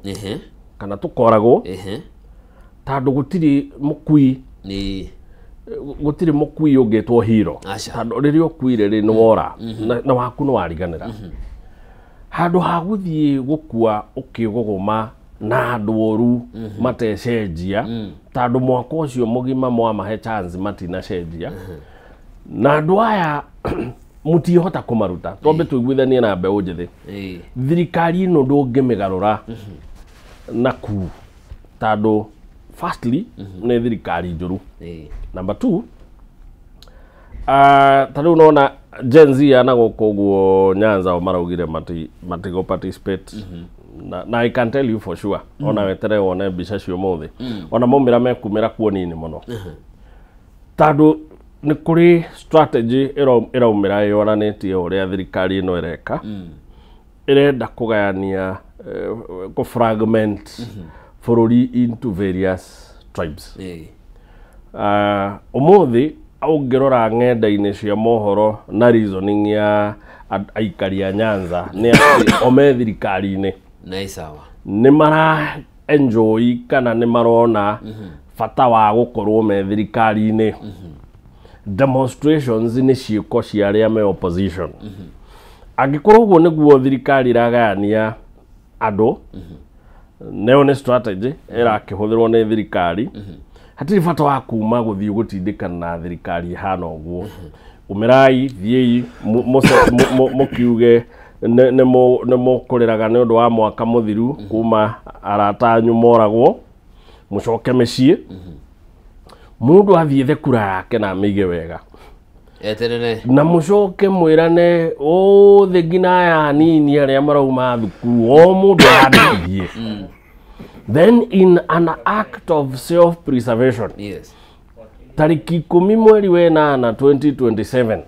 kana tũkoragwo tondũ gũtirĩ mũkui ũngĩtwo hero tondũ rĩrĩa ũkuire-rĩ nĩ wora na waku nĩ wariganĩra handũ ha gũthiĩ gũkua ũkĩgũgũma na andũ oru matecenjia tondũ mwaka ũcio mũgima mwamahe chance matinacenjia na andũ aya mũtihota kũmaruta twambe tũiguithanie na mbeũ njĩthĩ thirikari ĩno ndũngĩmĩgarũra na ku tondũ firstly nĩ thirikari njũru number 2 tondũ unaona Gen Z ana gũkũ ũguo Nyanza o maraugire matigo participate na I can tell you for sure ona wetere wone mbica cio mũthĩ ona maumĩra mekumĩra kuo nini mũno tondũ nĩ kũrĩ strategy ĩraumĩra yonanĩtie ũrĩa thirikari ĩno ĩreka ĩrenda kũgayania fragment bũrũri into various tribes. Ũmũthĩ ũngĩrora ng'enda-inĩ cia mohoro na reasoning ya aikari a Nyanza nĩ atĩ ome thirikari-inĩ nĩ mara enjoy kana nĩ marona bata wa gũkorwo me thirikari-inĩ. Demonstrations nĩ ciĩko cia arĩa me opposition. Angĩkorwo ũguo nĩguo thirikari ĩragayania andũ neo nĩ strategy ĩrakĩhũthĩrwo nĩ thirikari hatirĩ bata wa kuma gũthiĩ gũtindĩkana na thirikari hana ũguo ũmĩrai thiĩi mũkiuge nĩ mũkũrĩraga nĩ ũndũ wa mwaka mũthiru kuma arata anyu moragwo mũcoke mĩciĩ mũndũ athiĩ thekura yake na amĩige wega na mũcoke mwĩrane thĩ ngina aya anini arĩa marauma thukuru o mũndũ arandĩkithie. Then in an act of self-preservation tariki 10 mweri wa 8 2027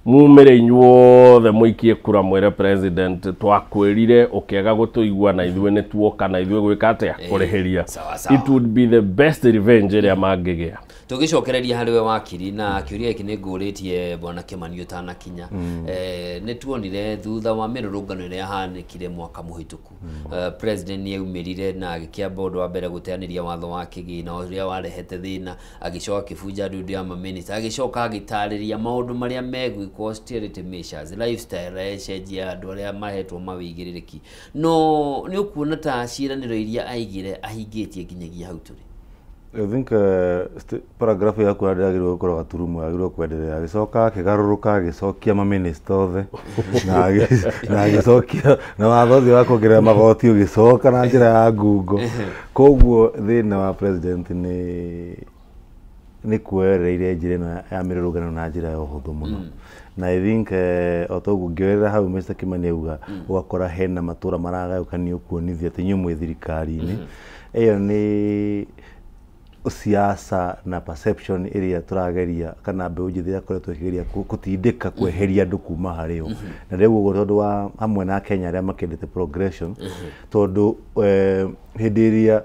mumĩre inyuothe mũikie kura mwĩre president twakwĩrire ũkĩaga gũtũigua na ithuĩ nĩ tuoka na ithuĩ gwĩka atĩa kũrĩhĩria. It would be the best revenge ĩrĩa mangĩgĩa. Tũgĩcokereria harĩ we wakiri na kĩũria gĩkĩ nĩ ngũrĩtie bwana Kimani ũtanakinya nĩ tuonire thutha wa mĩrũrũngano ĩrĩa yahanĩkire mwaka mũhĩtũku president nĩ aumĩrire na agĩkĩamba ũndũ wa mbere gũteanĩria watho wa kĩgĩna ũrĩa warehete thĩna agĩcoka akĩbunja ndundu ya mamĩnĩsta agĩcoka agĩtarĩria maũndũ marĩa megwĩkwo austerity measures lifestyle cenjia andũ arĩa mahetwo mawĩigĩrĩrĩki no nĩ ũkuona ta ciĩranĩro iria aigire ahingĩtie nginyagia hau tũrĩ. I think paragraph yaku yagĩrĩirwo gũkorwo gaturumu yagĩrĩirwo kwenderea agĩcoka akĩgarũrũka agĩcokia mamĩnĩsta othe na agĩcokia na watho ũcio wa kuongerera magoti ũgĩcoka na njĩra ya ngungo. Koguo thĩna wa president nĩ kuoereire njĩra ĩno ya mĩrũrũngano na njĩra ya ũhũthũ mũno na I think o toguo ngĩoerera hau Mr. Kimani auga ũgakora hena matũra maragayũkanio kuonithia atĩ inyuĩ mwĩ thirikari-inĩ. Ĩyo nĩ siasa na perception ĩrĩa tũrageria kana mbeũ njĩthĩ ĩkoretwo ĩkĩgeria gũtindĩka kweheria andũ kuma harĩ o na rĩu ũguo tondũ wa hamwe na Kenya arĩa makendete progression tondũ hĩndĩ ĩrĩa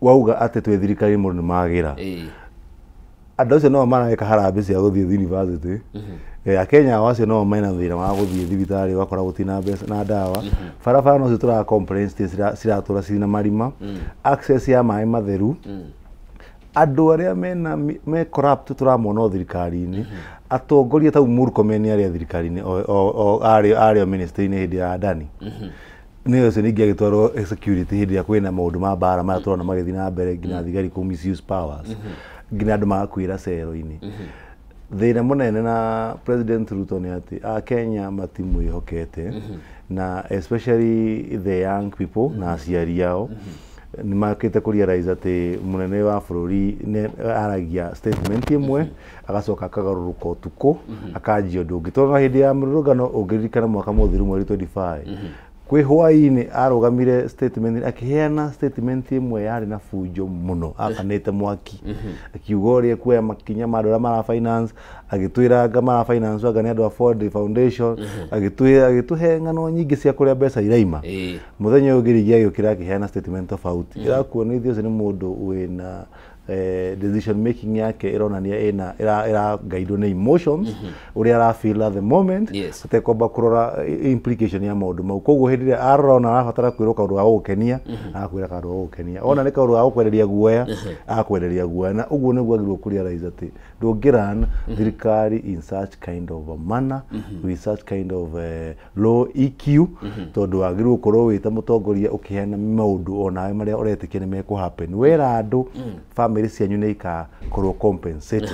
wauga atĩ twĩ thirikari mũndũ nĩ magĩra andũ acio no mareka harambĩ cia gũthiĩ university Akenya wacio no mena thĩna wa gũthiĩ thibitarĩ wakora gũtina mbeca na ndawa barabara no tura complaints ciratura cina marima access ya maĩ matheru andũ arĩa me corrupt turamona thirikari-inĩ atongoria ta Murkomen arĩa thirikari-inĩ o arĩa ministry-inĩ hĩndĩ ya Adani nĩ ũcio ningĩ agĩtwarwo security hĩndĩ ya kwĩna maũndũ ma mbara maya tũrona magĩthiĩ na mbere nginya thigari ku misuse powers nginya andũ magakuĩra cero-inĩ thĩna mũnene na President Ruto nĩ atĩ Akenya matimwĩhokete na especially the young people na aciari ao nĩ makĩte kũrealize atĩ mũnene wa bũrũri aragia statement ĩmwe agacoka akagarũrũka ũtukũ akanjia ũndũ ũngĩ tondũ hĩndĩ ya mũrũrũngano ũngĩririkana mwaka mũthiru mweri 25 kwĩ hwaĩ-inĩ arũgamire statement akĩheana statement ĩmwe yarĩ na bunjo mũno akanĩte mwaki akiuga ũrĩa kuoya makinya ma andũ arĩa mara finance agĩtwĩra mara finance anga nĩ andũ a Ford Foundation agĩtũhe ng'ano nyingĩ cia kũrĩa mbeca iraima mũthenya ũngĩ rĩngĩ agĩũkĩra akĩheana statement tofauti irakuonithia ũcio nĩ mũndũ wĩna decision making yake ironania ira guide na emotions uri ara feel at the moment atekomba kurora implication ya maundu mau koguo hĩndĩ ĩrĩa arona arabatara kwĩrwo kaũndũ ga gũkenia akwĩra kaũndũ ga gũkenia ona nĩ kaũndũ ga gũkwenderia guoya akwenderia guoya na ũguo nĩguo agĩrĩirwo kũrealize atĩ ndũngĩran thirikari in such kind of a manner with such kind of low EQ tondũ wagĩrĩirwo gũkorwo wĩta mũtongoria ũkĩheana maũndũ onawe marĩa ũretĩkia nĩ mekũ happen wera andũ family cianyu nĩ ikakorwo compensated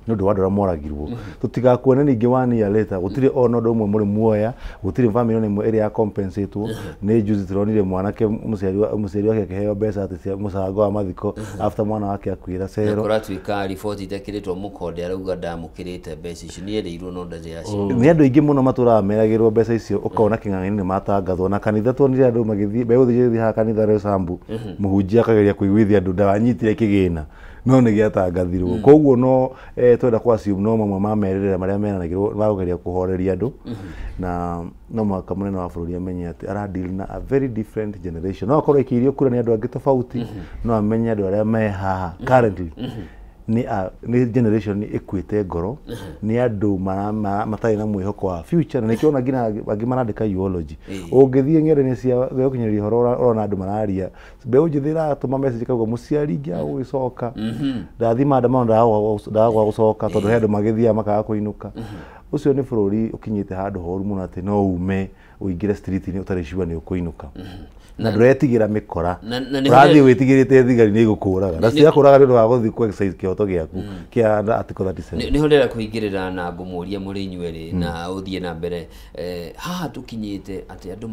no ndo andũ arĩa moragirwo tutigakuone ningĩ 1 year later gũtirĩ ona ũndũ ũmwe mũrĩ muoya gũtirĩ family ĩmwe ĩrĩa ya compensate nĩ juzi turonire mwanake mũciari wake akĩheo mbeca atĩ cia mũcango wa mathiko after mwana wake akuĩra cero kũratuĩka riboti itekĩrĩtwo mũkonde arauga ndamũkĩrĩte mbeca icio nĩ erĩirwo no ndaciacio nĩ andũ aingĩ mũno matũraga meragĩrwo mbeca icio ũkaona kĩng'ang'ani nĩ matangathwo na kanitha tuonire andũ magĩthiĩ begũthiĩ haha kanitha Roysambu mũhunjia akageria kũiguithia andũ ndawanyitire kĩgĩna no nĩ gĩatangathirwo koguo no twenda kwa assume no mamwe ma merĩrĩra marĩa menanagĩrwo magũgeria kũhoreria andũ na no mwaka mũnene wa bũrũri amenye atĩ ara deal na a very different generation no akorwo ikĩirio kura nĩ andũ angĩ tofauti no amenye andũ arĩa me haha currently ni generation ĩkuĩte ngoro nĩ andũ matarĩ na mwĩhoko wa future na nĩkĩona nginya angĩ marandĩka eulogy ũngĩthiĩ ng'enda-inĩ cia gũkinyĩria ũhoro ũrona andũ mararia mbeũ njĩthĩ iratũma message kauga mũciari ingĩagũgĩcoka ndathi maandamano ndagwa gũcoka tondũ he andũ magĩthiaga makaga kũinũka ũcio nĩ bũrũri ũkinyĩte handũ horu mũno atĩ no ume ũingĩre street-inĩ ũtarĩ sure nĩ ũkũinũka na ndũretigĩra mĩkora ũrathiĩ wĩtigĩrĩte thigari nĩ igũkũraga na ciakũraga nĩ ũndũ wa gũthiĩ ku exercise kĩhoto gĩaku kĩa article 37 nĩho ndĩrenda kũingĩrĩra na ngũmũria mũrĩ inyuerĩ na ũthiĩ na mbere haha tũkinyĩte atĩ andũ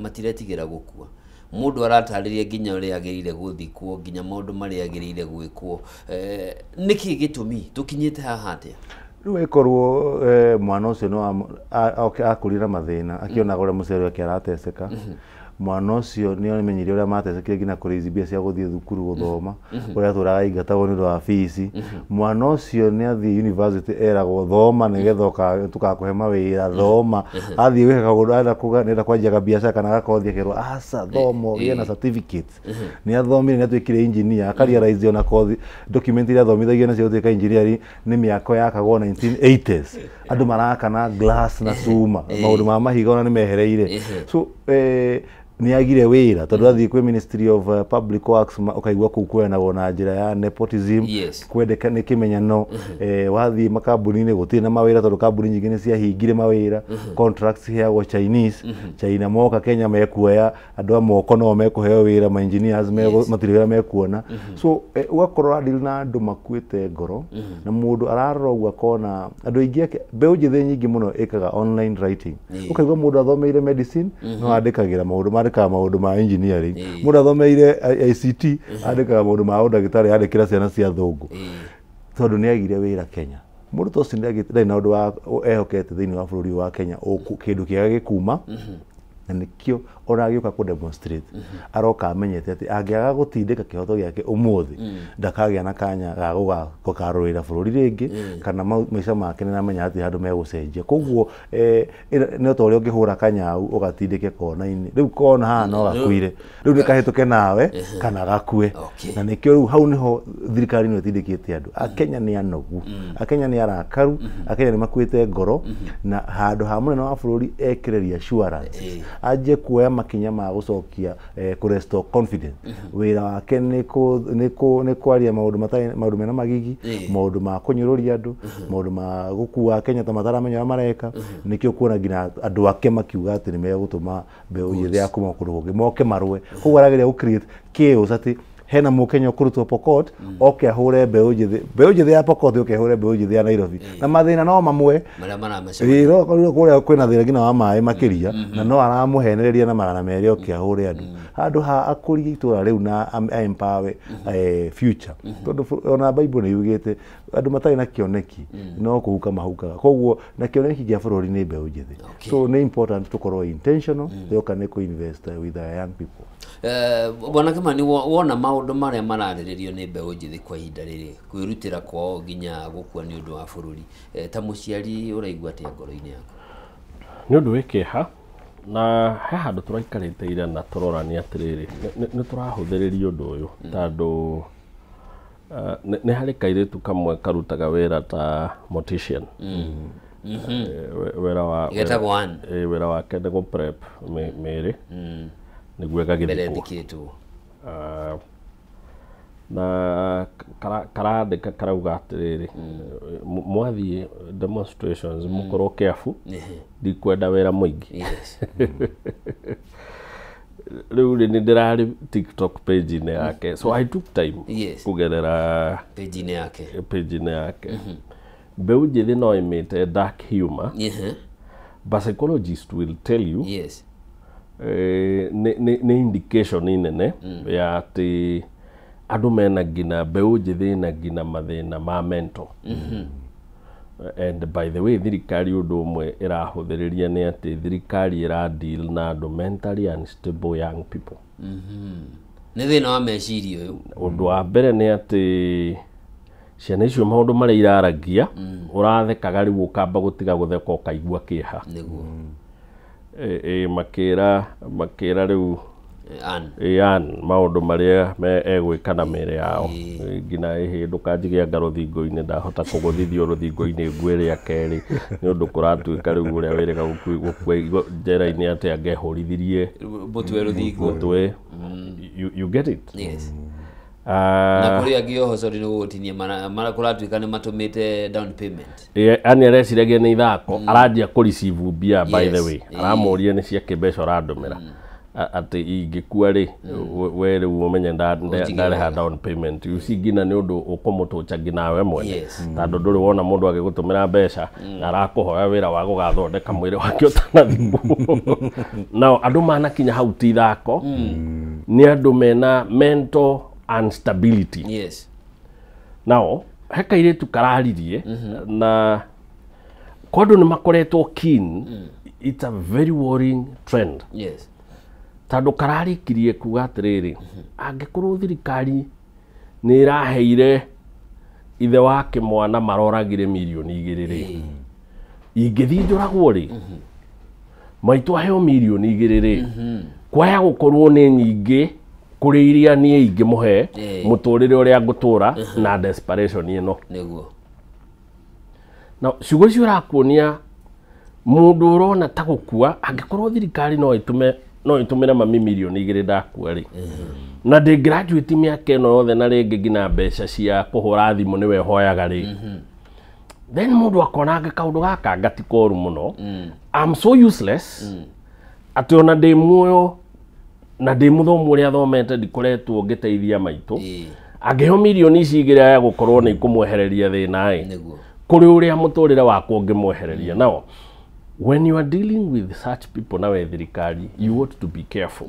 matiretigĩra gũkua mũndũ aratarĩria nginya ũrĩa agĩrĩire gũthikwo nginya maũndũ marĩa agĩrĩire gwĩkwo nĩkĩ gĩtũmi tũkinyĩte haha atĩa rĩu ĩkorwo mwana ũcio no akũrĩra mathĩna akĩona ũrĩa mũciari wake arateceka mwana ũcio nĩ amenyire ũrĩa matecekire nginya kũrĩithi mbia cia gũthiĩ thukuru gũthoma ũrĩa tũraga ingatagwo nĩ ũndũ wa fees mwana ũcio nĩ athiĩ university eragwo thoma nĩgetha tũgakũhe mawĩra thoma athiĩ wĩka kaũndũ nenda kwanjia biacara kana gakothi akerwo aca thoma ũgĩe na certificate nĩ athomire nĩ atuĩkire engineer akarealize ona kothi document iria athomithagio nacio gũtuĩka engineering nĩ mĩako yakagwo 1980s andũ marakana glass na cuma maũndũ ma mahiga ona nĩ mehereire so ni agire wĩra tondũ athiĩ kwĩ Ministry of Public Works ũkaigua kũu kwenagwo na njĩra ya nepotism kwendeka nĩ kĩmenyano wathiĩ makambuni-inĩ gũtirĩ na mawĩra tondũ kambuni nyingĩ nĩ ciahingire mawĩra contracts heagwo Chinese China moka Kenya mekuoya andũ a moko no mekũheo wĩra ma engineers matirĩ wĩra mekuona so ũgakorwo deal na andũ makuĩte ngoro na mũndũ ararora ũguo akona andũ aingĩ mbeũ njĩthĩ nyingĩ mũno ĩkaga online writing ũkaigua mũndũ athomeire medicine no andĩkagĩra maũndũ ma engineering mũndũ athomeire ICT andĩkaga maũndũ ma ũndagĩtarĩ andĩkĩra ciana cia thũngũ tondũ nĩ agire wĩra Kenya mũndũ tũcio nĩ agĩte na ũndũ wa ehokete thĩinĩ wa bũrũri wa Kenya kĩndũ kĩega gĩkuma na nikio ona agioka ku demonstrate aroka amenyete ati angiaga gutindika kihoto giake umuthi ndakagia na kanya ga gukarurira bururi ringi kana maica make na menya ati handu megucenjia koguo no to uri ungihura kanyau ugatindike kona-ini riu kona hana gakuire riu nikahituke nawe kana gakue na nikio riu hau niho thirikari no itindikite andu akenya ni anogu akenya ni arakaru akenya ni makuite ngoro na handu ha munene wa bururi ekireria assurance aje kuoya makinya ma gucokia ku restore confidence wira wake ni kwaria maundu mena magigi maundu ma kunyururia andu maundu ma gukua Kenya ta mataramenya mareka nikio kuona ngina andu ake makiuga ati ni megutuma mbeu yithi ya kuma kundu gungi moke marwe koguo arageria gu create chaos ati hena mukenya kurutwo Pokot oke ahure mbeu njithi ya Pokot oke ahure mbeu njithi ya Nairobi na mathina no mamwe maria maramacemania iro kuria kwina thina ngina wa mai makiria na no aramuhenereria na magana meri oke ahure andu handu ha akurie itura riu na empower future tondu ona Bible ni yugite andu matari na kioneki no kuhuka mahukaga koguo na kioneki gia bururi ni mbeu njithi so ni important tukorwo intentional yoka ni ku invest with our young people. Bwana Kimani wona maundu maria marariririo ni mbeu njithi kwa ihinda riri kwirutira kwao nginya gukua ni undu wa bururi ta muciari uraigua atia ngoro-ini yaku ni undu wikiha na he handu turaikarite ira na turorania atiriri ni turahuthiriria undu uyu tondu ni hari kairitu kamwe karutaga wira ta mortician wira wa kende go prep meri niguo gagithikwo na karandika karauga atiriri mwathie demonstrations mukorwo careful ndikwenda wira muingi riu ni ndirari TikTok page ine yake so I took time kugerera page ine yake mbeu njithi no imite dark humor but psychologist will tell you ni indication inene ya ati andu mena ngina mbeu njithi na ngina mathina ma mental and by the way thirikari undu umwe irahuthiriria ni ati thirikari ira deal na andu mentally unstable young people ni thina wa meciria uyu undu wa mbere ni ati ciana icio maundu maria iraragia urathekaga riu ukamba gutiga gutheka ukaigua kiha niguo makira riu an maundu maria egwika na mere yao ngina hindu kanjigia ngaro thingo-ini ndahota kuguthithio ruthingo-ini ngwire ya keri ni undu kuratuika riu uria wirega gukua njera-ini ati angehorithirie butwe ruthingo you get it na kuria ngioho sorry ni gutinia mara kuratuika ni matumite down payment ani areciragia ni ithako aranjia ku receive bia by the way aramuria ni cia kibesho arandumira ati ingikua ri we riu umenye ndareha down payment ucingina ni undu ukumutucha ngina we mwene tondu nduri wona mundu agigutumira mbeca na arakuhoya wira wa gugathondeka mwiri wake utanathimwo now andu manakinya hau ti ithako ni andu mena mental instability now heka iritu kararirie na kondu ni makoretwo keen it's a very worrying trend tondu kararikirie kuga atiriri angikorwo thirikari ni iraheire ithe wake mwana maroragire milioni 2 ri ingithii njuragwo ri maitu aheo milioni 2 ri kwaya gukorwo ni nyingi kuri iria nie ingimuhe muturire uria ngutura na desperation ino niguo na ciugo icio irakuonia mundu urona ta gukua angikorwo thirikari no itumire mami milioni 2 ndakua ri na de graduate miaka ino yothe na ringi ngina mbeca cia kuhura thimu niwe hoyaga ri then mundu akona kaundu gaka ngatikoru muno I'm so useless ati ona ndi muoyo na ndi muthomu uria thomete ndikoretwo ngiteithia maitu angiheo milioni ici 2 ya gukorwo ni ikumwehereria thina niguo kuri uria muturire wakwo ngimwehereria now when you are dealing with such people now in thirikari you want to be careful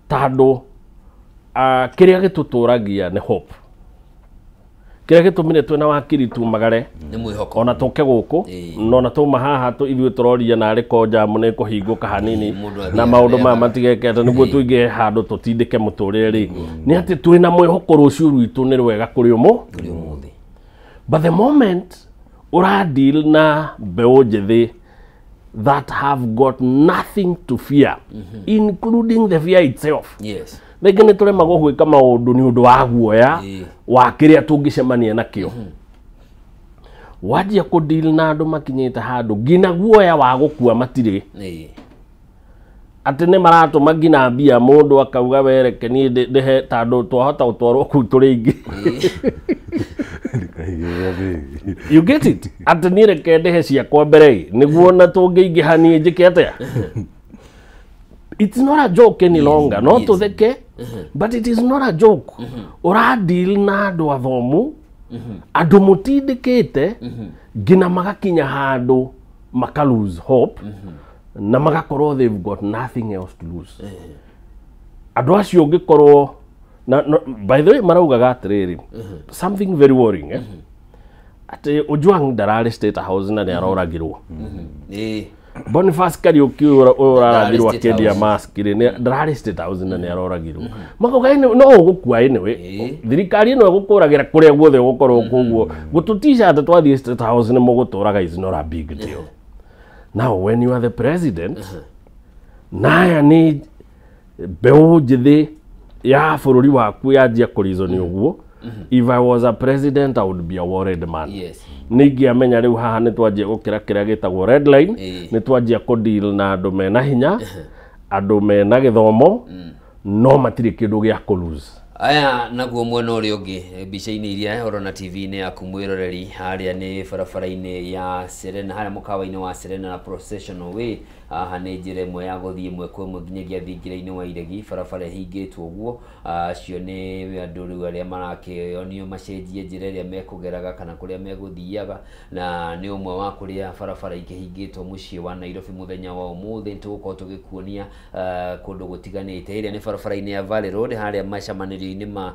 tondu kiria gituturagia ni hope kira gitumire twena wakiri tu magare ni mwihoko ona toke guku no na tuma haha tu ithuĩ tũroria narĩ koja mũne kũhingũka hanini na maũndũ maya matigekete nĩguo tũingĩ handũ tũtindĩke mũtũrĩre nĩ atĩ twĩna mwĩhoko rũciũ rwitũ nĩ rwega kũrĩ ũmũthĩ. But the moment ura deal na mbeũ njĩthĩ that have got nothing to fear, including the fear itself. Yes. Rĩngĩ nĩ tũremagwo gwĩka maũndũ nĩ ũndũ wa guoya wa kĩrĩa tũngĩcemania nakĩo. Wajia kũ deal na andũ makinyĩte handũ ngina guoya wa gũkua matirĩ. Atĩ nĩ maratũma ngina mbia mũndũ akauga wereke niĩ ndĩhe tondũ twahota gũtwarwo kũu tũrĩ aingĩ. You get it? Atĩ niĩ reke ndĩhe ciakwa mbere nĩguo na tũngĩingĩha niĩ njĩke atĩa. It's not a joke any longer, not to the care, but it is not a joke. Ura deal na andũ athomu, andũ mũtindĩkĩte, ngina magakinya handũ maka lose hope, na magakorwo they've got nothing else to lose. Andũ acio ũngĩkorwo, by the way, maraugaga atĩrĩrĩ, something very worrying, atĩ Ojwang ndararĩ State House na nĩ aroragirwo. Boniface Kariuki ũraragirwo akĩendia mask ndararĩ State House na nĩ aroragirwo. Makauga no ũgũkua anyway, thirikari ĩno ĩgũkũragĩra kũrĩa guothe ũgũkorwo kũguo. Gũtũtisha atĩ twathiĩ State House nĩ mũgũtũraga is not a big deal. Now when you are the president, naya nĩ mbeũ njĩthĩ ya bũrũri waku yanjia kũrizoni ũguo. If I was a president, I would be a worried man. Yes. Ningĩamenya rĩu haha nĩ twanjia gũkĩra kĩrĩa gĩtagwo red line, nĩ twanjia kũ deal na andũ mena hinya, andũ mena gĩthomo, no matirĩ kĩndũ gĩa kũ lose. Aya naguo mwena ũrĩa ũngĩ mbica-inĩ iria ũrona TV-inĩ yaku mwĩroreri harĩa nĩ barabara-inĩ ya Serena, harĩa mũkawa-inĩ wa Serena na Processional Way. Haha nĩ njĩra ĩmwe ya gũthiĩ ĩmwe kwa ĩmwe nginyagia thingira-inĩ wa iregi, barabara ĩhingĩtwo ũguo. Acio nĩ andũ rĩu arĩa marakĩonio macenjie njĩra ĩrĩa mekũgeraga kana kũrĩa megũthiaga, na nĩ ũmwe wa kũrĩa barabara ikĩhingĩtwo mũciĩ wa Nairobi mũthenya wa ũmũthĩ. Tũgũkorwo tũgĩkuonia kũndũ gũtiganĩte. Ĩrĩa nĩ barabara-inĩ ya Valley Road harĩa macamanĩrio-inĩ ma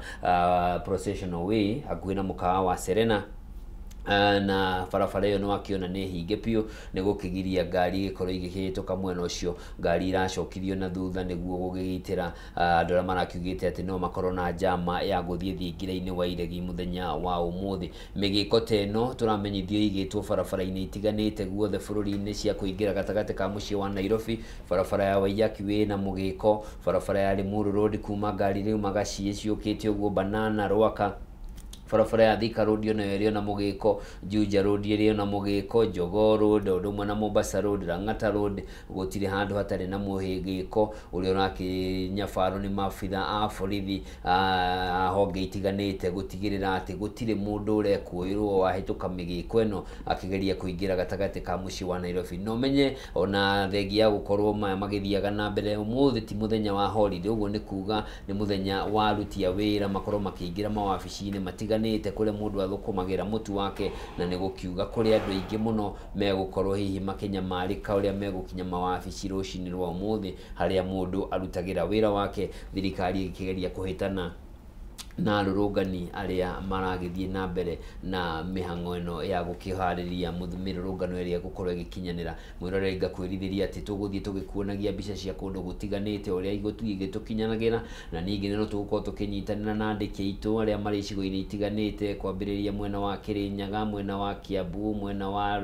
Processional Way hakuhĩ na mũkawa wa Serena. Na barabara ĩyo nĩ wakĩona nĩ hinge biũ, nĩ gũkĩgiria ngari ikorwo igĩkĩhĩtũka mwena ũcio, ngari iracokirio na thutha nĩguo gũgĩgitĩra andũ arĩa marakiugĩte atĩ no makorwo na njama ya gũthiĩ thingira-inĩ wa iregi mũthenya wa ũmũthĩ. Mĩgĩko ta ĩno tũramenyithio igĩtwo barabara-inĩ itiganĩte guothe bũrũri-inĩ cia kũingĩra gatagatĩ ka mũciĩ wa Nairobi. Barabara ya Waiyaki Way na mũgĩko, barabara ya Limuru Road kuma ngari rĩu magaciĩ ciũkĩte ũguo Banana Rwaka, barabara ya Thika Road nayo ĩrĩ na mũgĩko, Juja Road ĩrĩ na mũgĩko, Jogoo Road ũndũ ũmwe na Mombasa Road, Lang'ata Road gũtirĩ handũ hatarĩ na mũgĩko ũrĩa ũrakĩnyabarwo nĩ maabitha a borithi honge itiganĩte gũtigĩrĩra atĩ gũtirĩ mũndũ ũrekuoerwo wahĩtũka mĩgĩko ĩno akĩgeria kũingĩra gatagatĩ ka mũciĩ wa Nairobi. No menye ona thengia gũkorwo maya magĩthiaga na mbere ũmũthĩ ti mũthenya wa holiday, ũguo nĩ kuga nĩ mũthenya wa aruti a wĩra makorwo makĩingĩra mawabici-inĩ matiganĩte kũrĩa mũndũ athũkũmagĩra mũtu wake, na nĩ gũkiuga kũrĩ andũ aingĩ mũno megũkorwo hihi makĩnyamarĩka ũrĩa megũkinya mawabici rũcinĩ rwa ũmũthĩ harĩa mũndũ arutagĩra wĩra wake, thirikari ĩkĩgeria kũhĩtana na arũrũngani arĩa maragĩthiĩ na mbere na mĩhang'o ĩno ya gũkĩharĩria mĩrũrũngano ĩrĩa gũkorwo ĩgĩkinyanĩra. Mwĩroreri ngakwĩrithĩria atĩ tũgũthiĩ tũgĩkuonagia mbica cia kũndũ gũtiganĩte ũrĩa igĩtũkinyanagĩra, na ningĩ no tũgũkorwo tũkĩnyitanĩra na andĩki aitũ arĩa marĩ icigo-inĩ itiganĩte, kwambĩrĩria mwena wa Kĩrĩnyaga, mwena wa Kiambu, mwena wa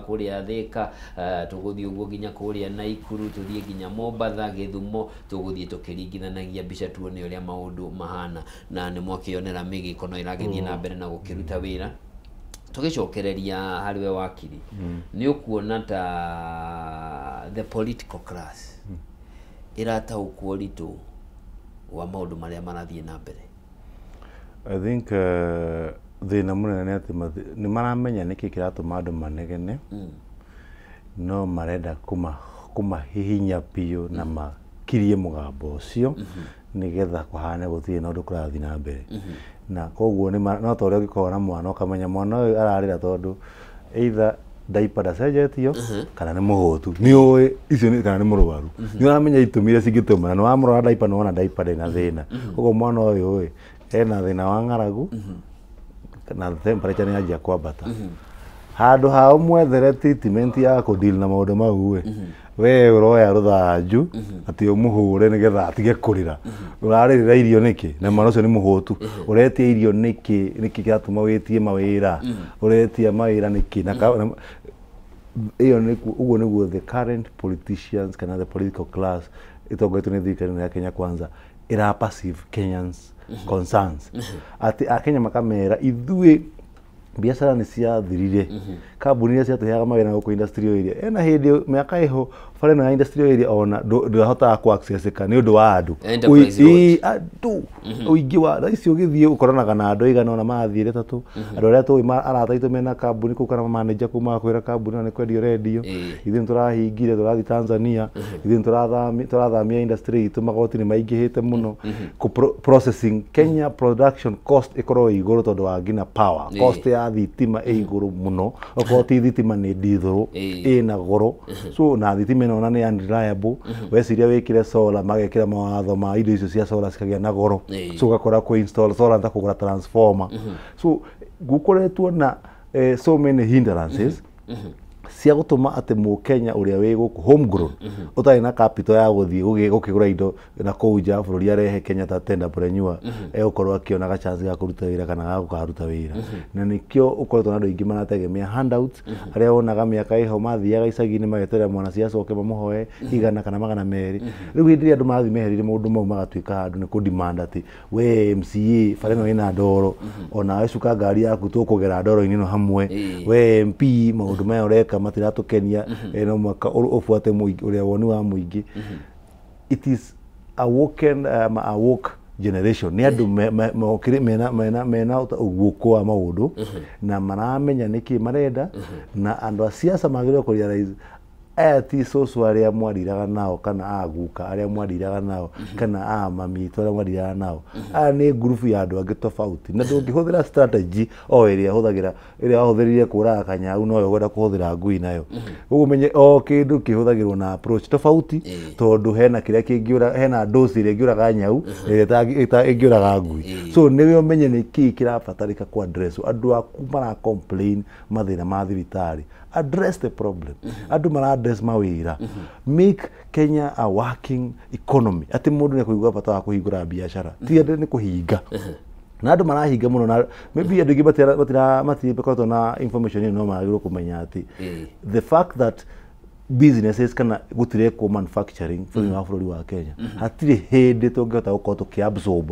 kũrĩa Thika, tũgũthiĩ ũguo nginya kũrĩa Naikuru, tũthiĩ nginya Mombatha, Gĩthumo, tũgũthiĩ tũkĩringithanagia mbica tuone ũrĩa maũndũ mahana. Na nĩ mwakĩonera mĩgĩko no ĩragĩthiĩ na mbere na gũkĩruta wĩra. Tũgĩcokereria harĩ we wakiri, nĩ ũkuona ta the political class ĩrataũkwo ũritũ wa maũndũ marĩa marathiĩ na mbere. I think thĩna mũnene nĩ atĩ nĩ maramenya nĩkĩ kĩratũma andũ manegene, no marenda kũmahihinya biũ na makirie mũgambo ũcio nigetha kũhane gũtirĩ na ũndũ kũrathiĩ na mbere. Na koguo no ta ũrĩa ũngĩkorwo na mwana ũkamenya mwana ũyũ ararĩra tondũ either diaper ndacenjetio kana nĩ mũhũtu, nĩ ũĩ icio kana nĩ mũrwaru, nĩ ũramenya itũmi iria cingĩtũma, nĩ wamũrora diaper nĩ wona diaper ndĩna thĩna, koguo mwana ũyũ ena thĩna wa ng'aragu na temperature nĩ yanjia kwambata handũ ha ũmwethere treatment ya kũdeal na maũndũ mau we uroya ruthanju ati umuhure nigetha atige kurira urarĩrĩra irio niki na mwana ucio ni muhotu uretie irio niki kiatuma witie mawira uretia mawira niki na iyo ni uguo niguo the current politicians kana the political class itogetwo ni thirikari ya Kenya Kwanza ira passive Kenyans concerns ati akenya makamera ithuĩ biashara ni ciathirire kambuni iria ciatuheaga mawira na gũkũ industrial area ena hĩndĩ mĩaka iho bare na industrial area ona ndũhotaga ku access ka nĩ ũndũ wa andũ uingi wa raici ũgĩthiĩ ũkoranaga na andũ igana ona mathiĩre tatũ andũ arĩa tũĩ arata aitũ mena kambuni kũu kana manager kuma kwĩra kambuni na nĩ kwendio radio ithuĩ tũrahingire tũrathi Tanzania ithuĩ tũrathamia industry itũ magoti nĩ maingĩhĩte mũno processing Kenya production cost ĩkorwo igũrũ tondũ wa ngina power cost ya thitima ĩ igũrũ mũno okorwo ti thitima nĩ ndithũrũ ĩna goro so na thitima ĩno nĩ unreliable weciria wĩkĩre solar magekĩra mawatho ma indo icio cia solar cikagĩa na goro so gakora ku install solar ta kũgũra transformer so gukoretwo na so many hindrances cia gutuma ati Mukenya uria wi guku homegrown utari na capital ya guthii gukigura indo na kouja bururi arehe Kenya ta entrepreneur ukorwo akiona ga chance ya kuruta wira kana ga gukaruta wira na nikio ukoretwo na andu ingi manategemea handouts aria wonaga miaka iho mathiaga icagi-ini mageterera mwana cia coke mamuhoe igana kana magana meri riu hindi andu mathi meherire mundu mau magatuika handu ni ku demand ati we MCA bare no ina ndoro ona wecuka ngari yaku tukugera ndoro-ini no hamwe we MP maundu maya ureka matiratukenia no mwaka ufuate muingi uria woni wa muingi it is a woke generation ni andu mokire mena uguko wa maundu na maramenya niki marenda na andu a siasa magire ko realize ati soso aria mwariraga nao kana aguka aria mwariraga nao kana mami aria mwariraga nao ni group ya andu angi tofauti na ndungihũthĩra strategy o iria hũthagĩra iria wahũthĩrire kũraga Kanyau no ũgwenda kũhũthĩra ngui nayo ũguo menye o kĩndũ kĩhũthagĩrwo na approach tofauti tondũ hena kĩrĩa kĩngĩũra hena dose iria ĩngĩũraga nyau ĩngĩũraga ngui so nĩwe ũmenye nĩkĩ kĩrabatarĩka ku address andu aku mara complain mathĩna ma thibitari address the problem andu mara address mawira make Kenya a working economy ati mundu ne kuigua bata wa kuhingura biashara ti ende ni kuhinga na andu marahinga muno na maybe andu ingi matira na information no magirwo kumenya ati the fact that businesses kana gutire ko manufacturing bũrũri wa Kenya hatire hindi tungihota gukorwo tukiabsorb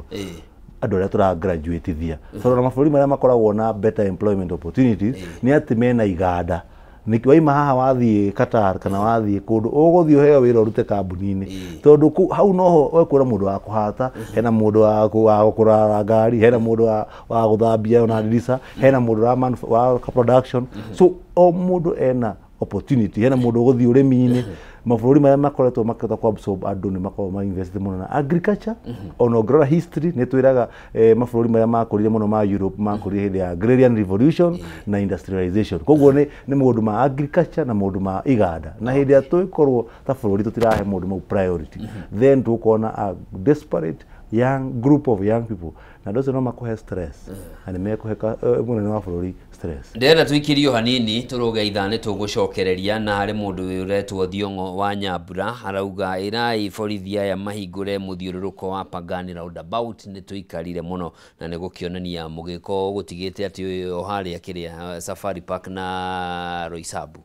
andu aria tura graduate thia tondũ na mabũrũri maria makoragwo na better employment opportunities ni ati mena iganda niki waima haha wathie Qatar kana wathie kundu uguthie heo wira urute kambuni-ini tondu hau noho wekura mundu wa kuhata hena mundu wa gukura ngari hena mundu wa guthambia na dirisa hena mundu wa production so o mundu ena opportunity hena mundu uguthie urimi-ini mabũrũri maria makoretwo makihota ku absorb andu ni makorwo ma invest muno na agriculture ona ngorora history ni twiraga mabũrũri maria makorire muno ma Europe makorire hindi ya agrarian revolution na industrialization koguo ni maundu ma agriculture na maundu ma iganda na hindi ya twikorwo ta bũrũri tutirahe maundu mau priority then tukona a desperate young group of young people na ndocio no makuhe stress ani mekuheka munene wa bũrũri stress ndena twikirio hanini turuge ithane tugucokereria na hari mundu uretwo Thiong'o wa Nyambura arauga irai borithia ya mahingure muthiururuko wa Pangani roundabout ni tuikarire muno na ni gukionania mugiko gutigite ati o haria kiria Safari Park na Roysambu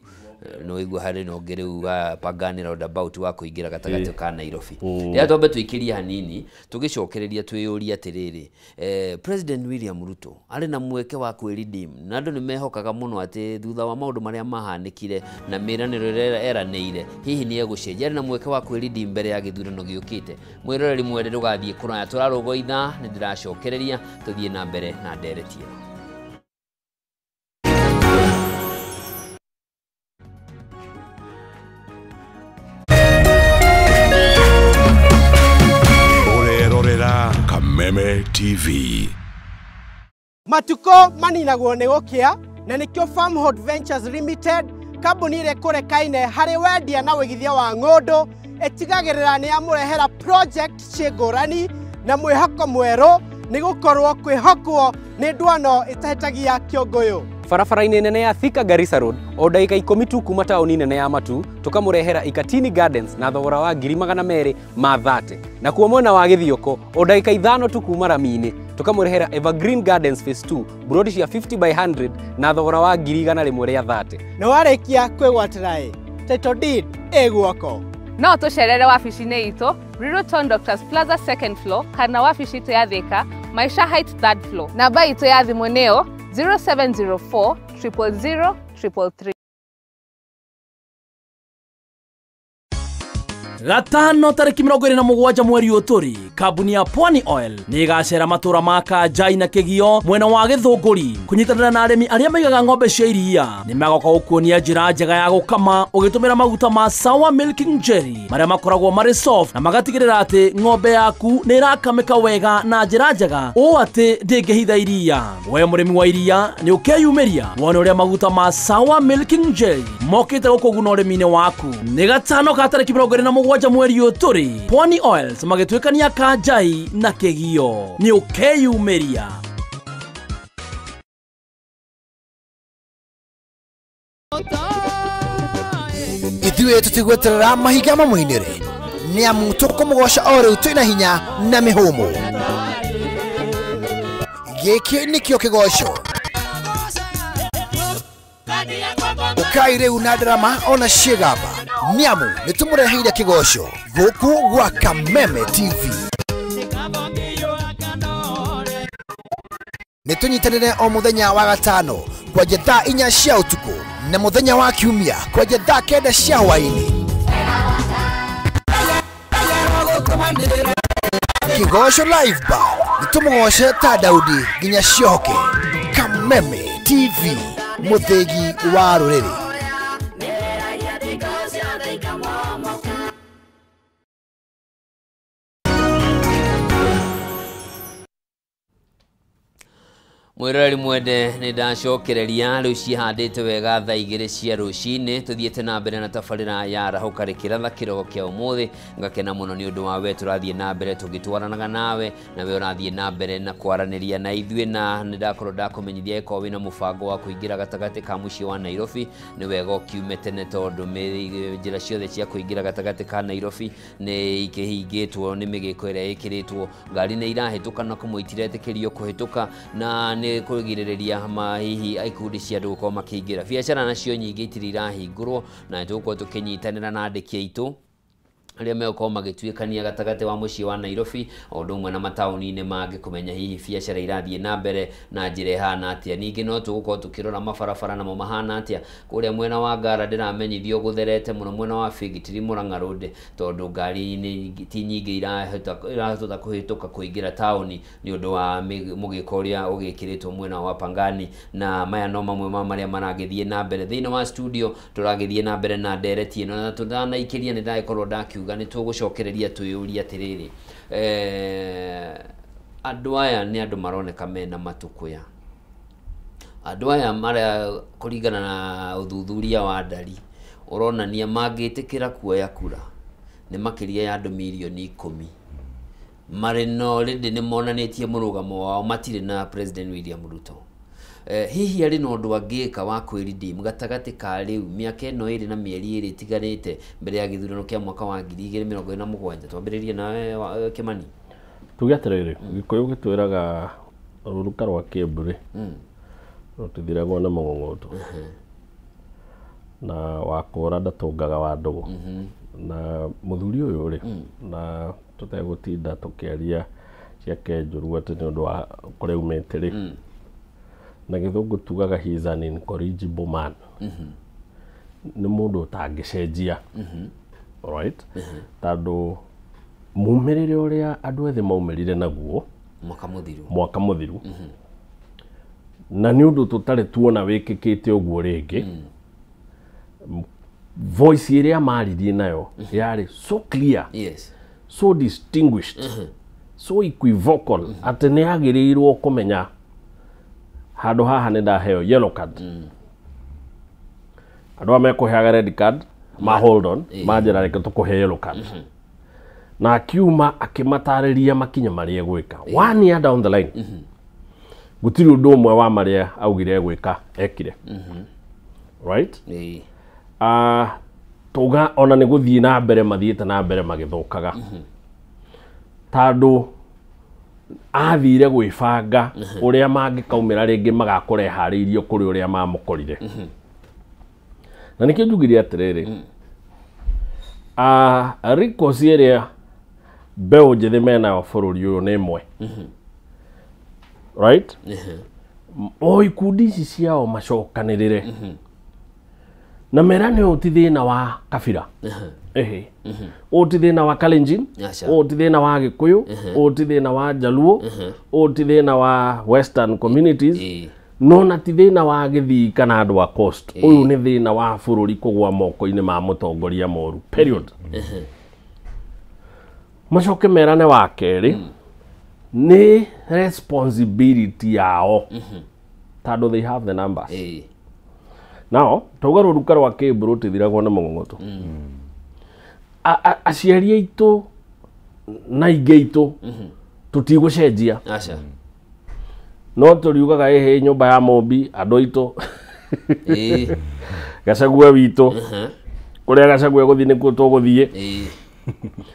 no igwa hari no ngeriu Pangani roundabout wa kuingira gatagati ka Nairobi ya tombe twikiria hanini tugicokereria twiyuria atiriri President William Ruto ari na mweke wa kwiridim na andu ni mehokaga muno ati thutha wa maundu maria mahanikire na miraniro eranĩire hihi ni egucenjia na mweke wa kwiridim mbere ya githurano giukite mwiroreri mwende rugathie kuraya turarogoitha ni ndiracokereria tuthie na mbere na ndereti Kameme TV. Matuko maninagwo nĩ gũkĩa na nĩkĩo Farmhold Ventures Limited kambuni ĩrĩa kũrekaine harĩ wendia na wĩigithia wa ng'ũndũ ĩtigagĩrĩra nĩ amũrehera project ciĩngũrani na mwĩhoko mwerũ nĩ gũkorwo kwĩhokwo nĩ ndwano ĩtahĩtagia kĩũngũyũ. Barabara-inĩ nene ya Thika Garissa Road o ndagĩka 10 tu kuma taũni nene ya Matu tũkamũrehera Ikatini Gardens na thogora wa 230,000 na kuo mwena wa Gĩthiũkũ o ndagĩka 5 tu kuma Rami-inĩ tũkamũrehera Evergreen Gardens Phase 2 burodi cia 50/100 na thogora wa 130,000. Na warĩkia kwĩgwatĩra title deed ĩguoko. No tũcerere wabici-inĩ itũ Riruton Doctors Plaza 2nd floor kana wabici itũ ya Thika Maisha Heights 3rd floor. Namba itũ ya thimũ nĩyo 0704 000 333. Gatano tariki 27 mweri ũtũri kambuni ya Pwani Oil nĩ igacera matũra ma Kanjai na Kĩgio mwena wa Gĩthũngũri kũnyitanĩra na arĩmi arĩa maigaga ng'ombe cia iria nĩ magoka gũkuonia njĩra njega ya gũkama ũgĩtũmĩra maguta ma Sawa Milking Jelly marĩa makoragwo marĩ soft na magatigĩrĩra atĩ ng'ombe yaku nĩ ĩrakamĩka wega na njĩra njega ũũ atĩ ndĩngĩhitha iria. We mũrĩmi wa iria nĩ ũkeyumĩria wone ũrĩa maguta ma Sawa Milking Jelly mokĩte gũkũguna ũrĩmi-inĩ waku. Nĩ gatano ka tariki 27 mweri ũtũri Pwani Oils magĩtuĩkania Kanjai na Kĩgio. Nĩ ũkeyumĩria. Ithuĩ tũtigweterera mahiga mamũinĩre nĩ amu tũkũmũgoca o rĩu twĩna hinya na mĩhũmũ. Gĩkĩ nĩkĩo kĩgoco ũkai rĩu na ndarama ona ciĩgamba nĩ amu nĩ tũmũreheire kĩgoco gũkũ gwa Kameme TV. Nĩ tũnyitanĩre o mũthenya wa gatano kwanjia thaa 4 cia ũtukũ na mũthenya wa kiumia kwanjia thaa 9 cia hwaĩ-inĩ. Kĩgoco live bar nĩ tũmũgoce ta Daudi nginya ciohoke. Kameme TV mũthĩgi wa rũrĩrĩ. Mwirori mwende nĩ ndacokereria rĩu cihandĩte wega thaa 2 cia rũcinĩ tũthiĩte na mbere na tabarĩra ya rahũka kĩratha kĩrogo kĩa ũmũthĩ ngakena mũno nĩ ũndũ wa we tũrathiĩ na mbere tũgĩtwaranaga nawe na we ũrathiĩ na mbere na kwaranĩria na ithuĩ na nĩ ndakorwo ndakũmenyithia ĩkorwo wĩna mũbango wa kũingĩra gatagatĩ ka mũciĩ wa Nairobi nĩ wega ũkiume tene tondũ njĩra ciothe cia kũingĩra gatagatĩ ka Nairobi nĩ ikĩhingĩtwo nĩ mĩgĩko ĩrĩa ĩkĩrĩtwo ngari nĩ irahĩtũka na kũmwe itiretĩkĩrio kũhĩtũka na nĩ kũgirĩrĩria mahihi ikundi cia andũ gũkorwo makĩingĩra. Biacara nacio nyingĩ itirĩ irahingũrwo na tũgũkorwo tũkĩnyitanĩra na andĩki aitũ arĩa megũkorwo magĩtuĩkania gatagatĩ wa mũciĩ wa Nairobi o ũndũ ũmwe na mataũni-inĩ mangĩ kũmenya hihi biacara irathiĩ na mbere na njĩra ĩhana atĩa. Ningĩ no tũgũkorwo tũkĩrora mabarabara namo mahana atĩa kũrĩa mwena wa Ngara ndĩramenyithio gũtherete mũno mwena wa Figitiri Mũrang'a Road tondũ ngari ti nyingĩ irahota kũhĩtũka kũingĩra taũni nĩ ũndũ wa mũgĩko ũrĩa ũgĩkĩrĩtwo mwena wa Pangani na maya no mamwe ma marĩa maragĩthiĩ na mbere thĩinĩ wa studio. Tũragĩthiĩ na mbere na ndereti ĩno na tũtanaikĩria nĩ ndagĩkorwo ndakiuga nĩ tũgũcokereria twĩyũria atĩrĩrĩ andũ aya nĩ andũ maroneka mena matũkũya. Andũ aya marĩa kũringana na ũthuthuria wa ndari ũronania mangĩtĩkĩra kuoya kura nĩ makĩria ya andũ milioni 10 marĩ no rĩndĩ nĩ monanĩtie mũrũgamo wao matirĩ na President William Ruto. Hihi arĩ na ũndũ angĩka wa kwĩredeem gatagatĩ ka rĩu mĩaka ĩno ĩrĩ na mĩeri ĩrĩ ĩtigarĩte mbere ya gĩthurano kĩa mwaka wa 2027. Twambĩrĩrie nawe Kimani. Tuge atĩrĩrĩ Gĩkũyũ gĩtwĩraga rũruka rwa kĩmbũrĩ rũtithiragwo na mũng'ong'oto na wakũra ndatũngaga wa ndũgũ na mũthuri ũyũ rĩ na tũtegũtinda tũkĩaria ciake njũru atĩ nĩ ũndũ wa kũrĩa umĩte rĩ na gĩthũngũ tugaga he is an incorrigible man. Nĩ mũndũ ũtangĩcenjia. Alright? Tondũ mumĩrĩre ũrĩa andũ ethĩ maumĩrire naguo mwaka mũthiru na nĩ ũndũ tũtarĩ tuona wĩkĩkĩte ũguo rĩngĩ voice ĩrĩa maririe nayo yarĩ so clear, so distinguished, so equivocal atĩ nĩ agĩrĩirwo kũmenya handũ haha nĩ ndaheo yellow card. Andũ amekũheaga red card ma hold on manjĩra reke tũkũhe yellow card na akiuma akimatariria makinya maria gwika 1 year down the line gutiri undu umwe wa maria augire gwika ekire right tuga ona ni guthii na mbere mathiite na mbere magithukaga tandu athire gwibanga uria mangikaumira ringi magakore hariirio kuri uria mamukorire na nikio njugire atiriri riko ciria beo njithi mena bururi uyu ni imwe right o ikundi ici ciao macokanirire na merane uti thina wa kabira uti thina wa Kalenjin uti thina wa Gikuyu uti thina wa Jaluo uti thina wa Western communities no na ti thina wa Githii kana andu a coast uyu ni thina wa bururi kugwa moko-ini ma mutongoria moru period macoke merane wa keri ni responsibility yao tado they have the numbers now togaro ruka rwa Kibru tithiragwo na Mung'ong'oto aciari aitu na ingeitu tutigucenjia acha no turiugaga ehe nyumba ya Mombi andu aitu Gachagua witu kuria Gachagua guthii nikuo tuguthie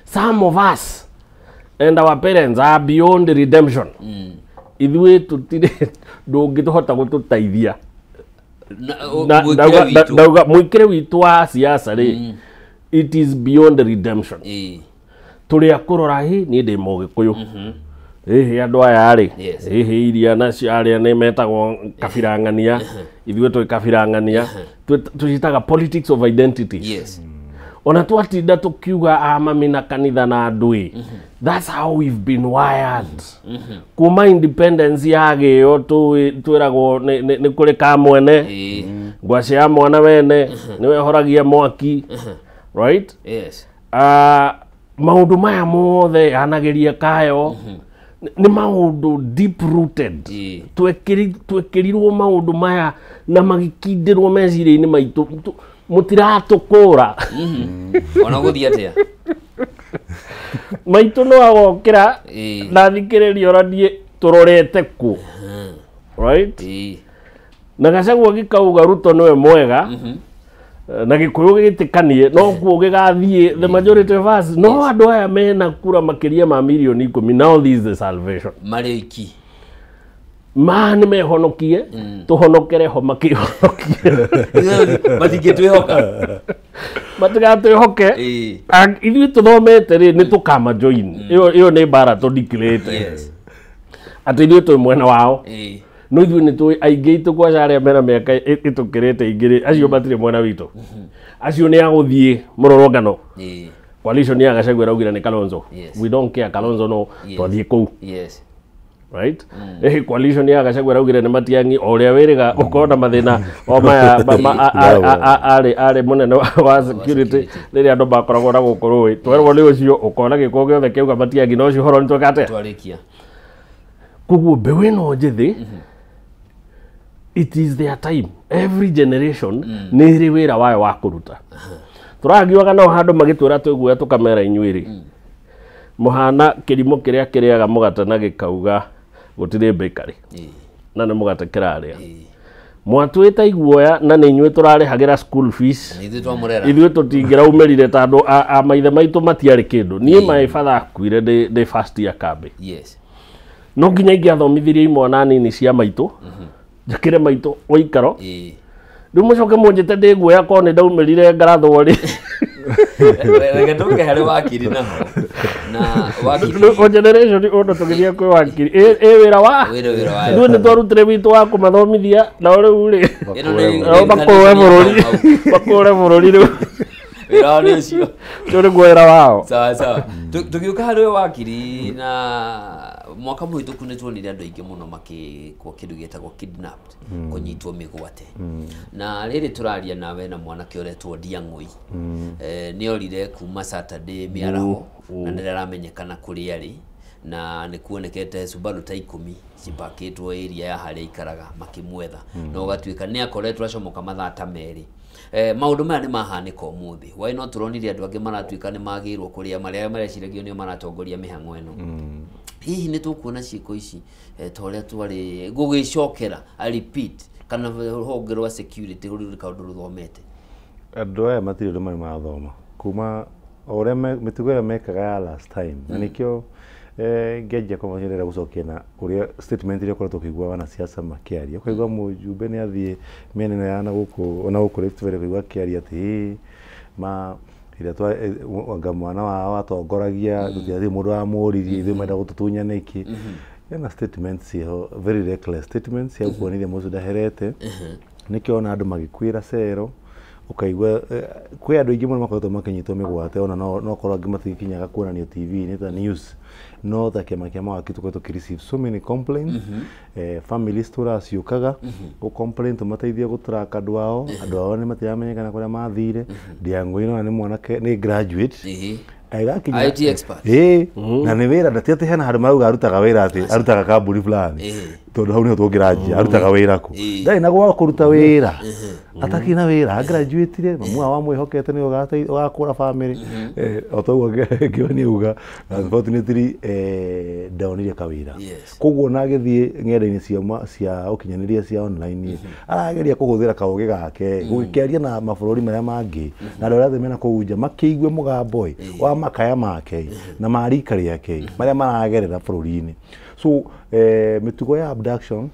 some of us and our parents are beyond redemption ithuĩ tutire ndũngĩhota gũtũteithia ndauga mwĩkĩre witũ wa siasa rĩ it is beyond redemption tũrĩ akũrora hĩ niĩ ndĩ Mũgĩkũyũ andũ aya rĩ iria nacio arĩa nĩ metagwo kabirang'ania ithuĩ twĩ kabirang'ania tũcitaga politics of identity ona twatinda tukiuga amami na kanitha na andũ that's how we've been wired kuma independence yagĩo twĩragwo nĩ kũrĩ kamwene ngwaci ya mwana wene nĩwe horagia mwaki right maũndũ maya mothe yanagĩria kayo nĩ maũndũ deep rooted twekĩrirwo maũndũ maya na magĩkindĩrwo meciria-inĩ maitũ mutiratukura ona guthii atia maitũ no agokĩra na thikĩrĩria ũranie tũrorete ku right na Gachagua gĩkauga Ruto nĩwe mwega na Gĩkũyũ gĩgĩtĩkanie no kuo gĩgathiĩ the majority of us no andũ aya mena kura makĩria ma milioni 10 now this is the salvation marĩki nĩ mehonokie tuhonokere ho makĩhonokie matingĩtwĩhoka matigatwĩhoke ithuĩ tũthomete rĩ nĩ tũkama join ĩyo nĩ mbara tũdeclarate atĩ ithuĩ twĩ mwena wao no ithuĩ nĩ tũĩ aingĩ itũ kwaca arĩa mena mĩaka ĩtũkĩrĩte ingĩ acio matirĩ mwena witũ acio nĩ agũthiĩ mũrũrũngano coalition ya Gachagua raugire nĩ Kalonzo we don't care Kalonzo no twathiĩ kũu right coalition ya Gachagua raugire nĩ Matiang'i o ũrĩa wĩrĩga ũkona mathĩna o maya arĩ mũnene wa security rĩrĩa andũ makoragwo na gũkũ rũĩ twerwo nĩ ũcio ũkona gĩko gĩothe kĩauga Matiang'i no ũcio ũhoro nĩ twĩkate twarĩkia koguo mbeũ ĩno njĩthĩ it is their time every generation nĩ ĩrĩ wĩra wayo wa kũruta tũragiuaga no handũ magĩtwĩra twĩguoya tũkamera inyuĩ rĩ muhana kĩrimũ kĩrĩa kĩrĩaga mũgate na gĩkauga gũtirĩ bakery na nĩ mũgate kĩrarĩa mwatwĩta iguoya na nĩ inyuĩ tũrarĩhagĩra school fees ithuĩ tũtingĩraumĩrire tondũ maithe maitũ matiarĩ kĩndũ niĩ my father akuire ndĩ first year kambe no nginya ingĩathomithirie imwana nini cia maitũ njĩkĩre maitũ ũikaro rĩu mũcoke mũnjĩte ndĩ guoya korwo nĩ ndaumĩrire ngarathwo rĩ reke tũke harĩ wakiri naho na wakiri generation ũndũ tũgĩthiĩ kwĩ wakiri wĩra wa ithuĩ nĩ twarutire witũ wa kũmathomithia na rĩu rĩ makũre bũrũri rĩu wĩra nĩ ũcio ũcio nĩguo wĩra wao sawa sawa tũgĩũka harĩ wakiri na mwaka mũhĩtũku nĩ tuonire andũ aingĩ mũno makĩkwo kĩndũ gĩtagwo kidnapped kũnyitwo mĩgwate na rĩrĩ tũraria nawe na mwanake ũretwo Ndiang'ũi nĩ orire kuma Saturday mĩaraho na nĩ aramenyekana kũrĩa arĩ na nĩ kuonekete Subaru ta 10 cipakĩtwo area ya harĩa ikaraga makimwetha no gatuĩka nĩ akoretwo acomoka mathaa ta merĩ. Maũndũ maya nĩ mahanĩka ũmũthĩ. Why not turonire andũ angĩ maratuĩka nĩ magĩrwo kũrĩa marĩa mareciragio nĩo maratongoria mĩhang'o ĩno. Hihi nĩ tũkuona ciĩko ici ta ũrĩa twarĩ gũgĩcokera a repeat kana rũhonge rwa security rũrĩ kaũndũ rũthomete? Andũ aya matirĩ rũmwe mathoma kuma ũrĩa mĩtugo ĩrĩa mekaga ya last time na nĩkĩo ngeja kũmacerera gũcokia na ũrĩa statement iria ũkoretwo ũkĩigua wanasiasa makĩaria. Ũkaigua mũjumbe nĩ athiĩ mĩena ĩno ya gũkũ Rift Valley ũkaigua akĩaria atĩ rĩrĩa anga mwana wao atongoragia gũtiarĩ mũndũ wamũririe ithuĩ menda gũtũtunya nĩkĩ. Yana statements ciho very reckless statements cia kuonithia mũndũ ndaherete nĩkĩo ona andũ magĩkwĩra cero ukaigua kwĩ andũ aingĩ mũno makoretwo makĩnyitwo mĩgwate ona no korwo angĩ matikinyaga kuonanio TV-inĩ ta news no ta kĩama kĩa mawakiri tũkoretwo tũkĩreceive so many complaints. Families tũraciũkaga gũ-complain tũmateithie gũ-track andũ ao nĩ matiramenyekana kũrĩa mathire. Ndiangũ ĩno nĩ mwanake nĩ graduate IT expert na nĩ wĩra ndatiatĩ hena handũ marauga arutaga wĩra atĩ arutaga kambuni fulani tondũ hau nĩho tũngĩranjia arutaga wĩra kũ ndarĩ na gwa kũruta wĩra atakĩ na wĩra graduate mamu wao mwĩhokete nĩ ũgakũra family o toguo ngĩoni uga unfortunately ndaonire kawĩra koguo na agĩthiĩ ng'enda-inĩ cia ũkinyanĩria cia online arageria kũhũthĩra kaũgĩ gake gũgĩkĩaria na mabũrũri marĩa mangĩ na andũ arĩa mena kũu nja makĩigue mũgambo wa makaya make na marika rĩake marĩa maragerera bũrũri-inĩ. So mĩtugo ya abduction,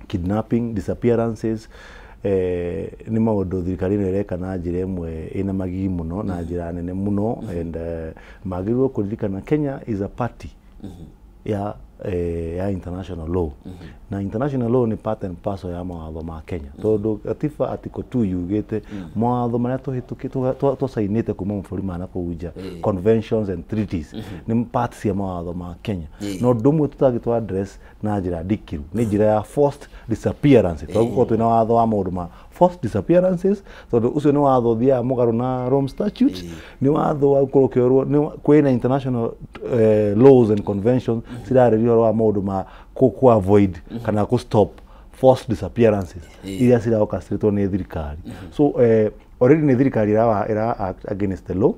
kidnapping, disappearances nĩ maũndũ thirikari ĩno ĩreka na njĩra ĩmwe ĩna magigi mũno na njĩra nene mũno and magĩrĩirwo kũririkana Kenya is a party ya international law na international law ni part and parcel ya mawatho ma Kenya tondu katiba article 2 yugite mawatho maria twasainite kuma mabũrũri ma nakũu nja conventions and treaties ni part ya mawatho ma Kenya no ndumwe tutagitwa address na njĩra ndikiru ni njĩra ya forced disappearance twagukorwo twina watho wa maũndũ ma forced disappearances tondu ucio ni watho thia mũgarũ na Rome Statute ni watho wa gũkorwo kĩorwo kwĩna international laws and conventions cirarĩrio wa maũndũ ma ku avoid kana ku stop forced disappearances iria ciraokastretwo nĩ thirikari. So already nĩ thirikari ira act against the law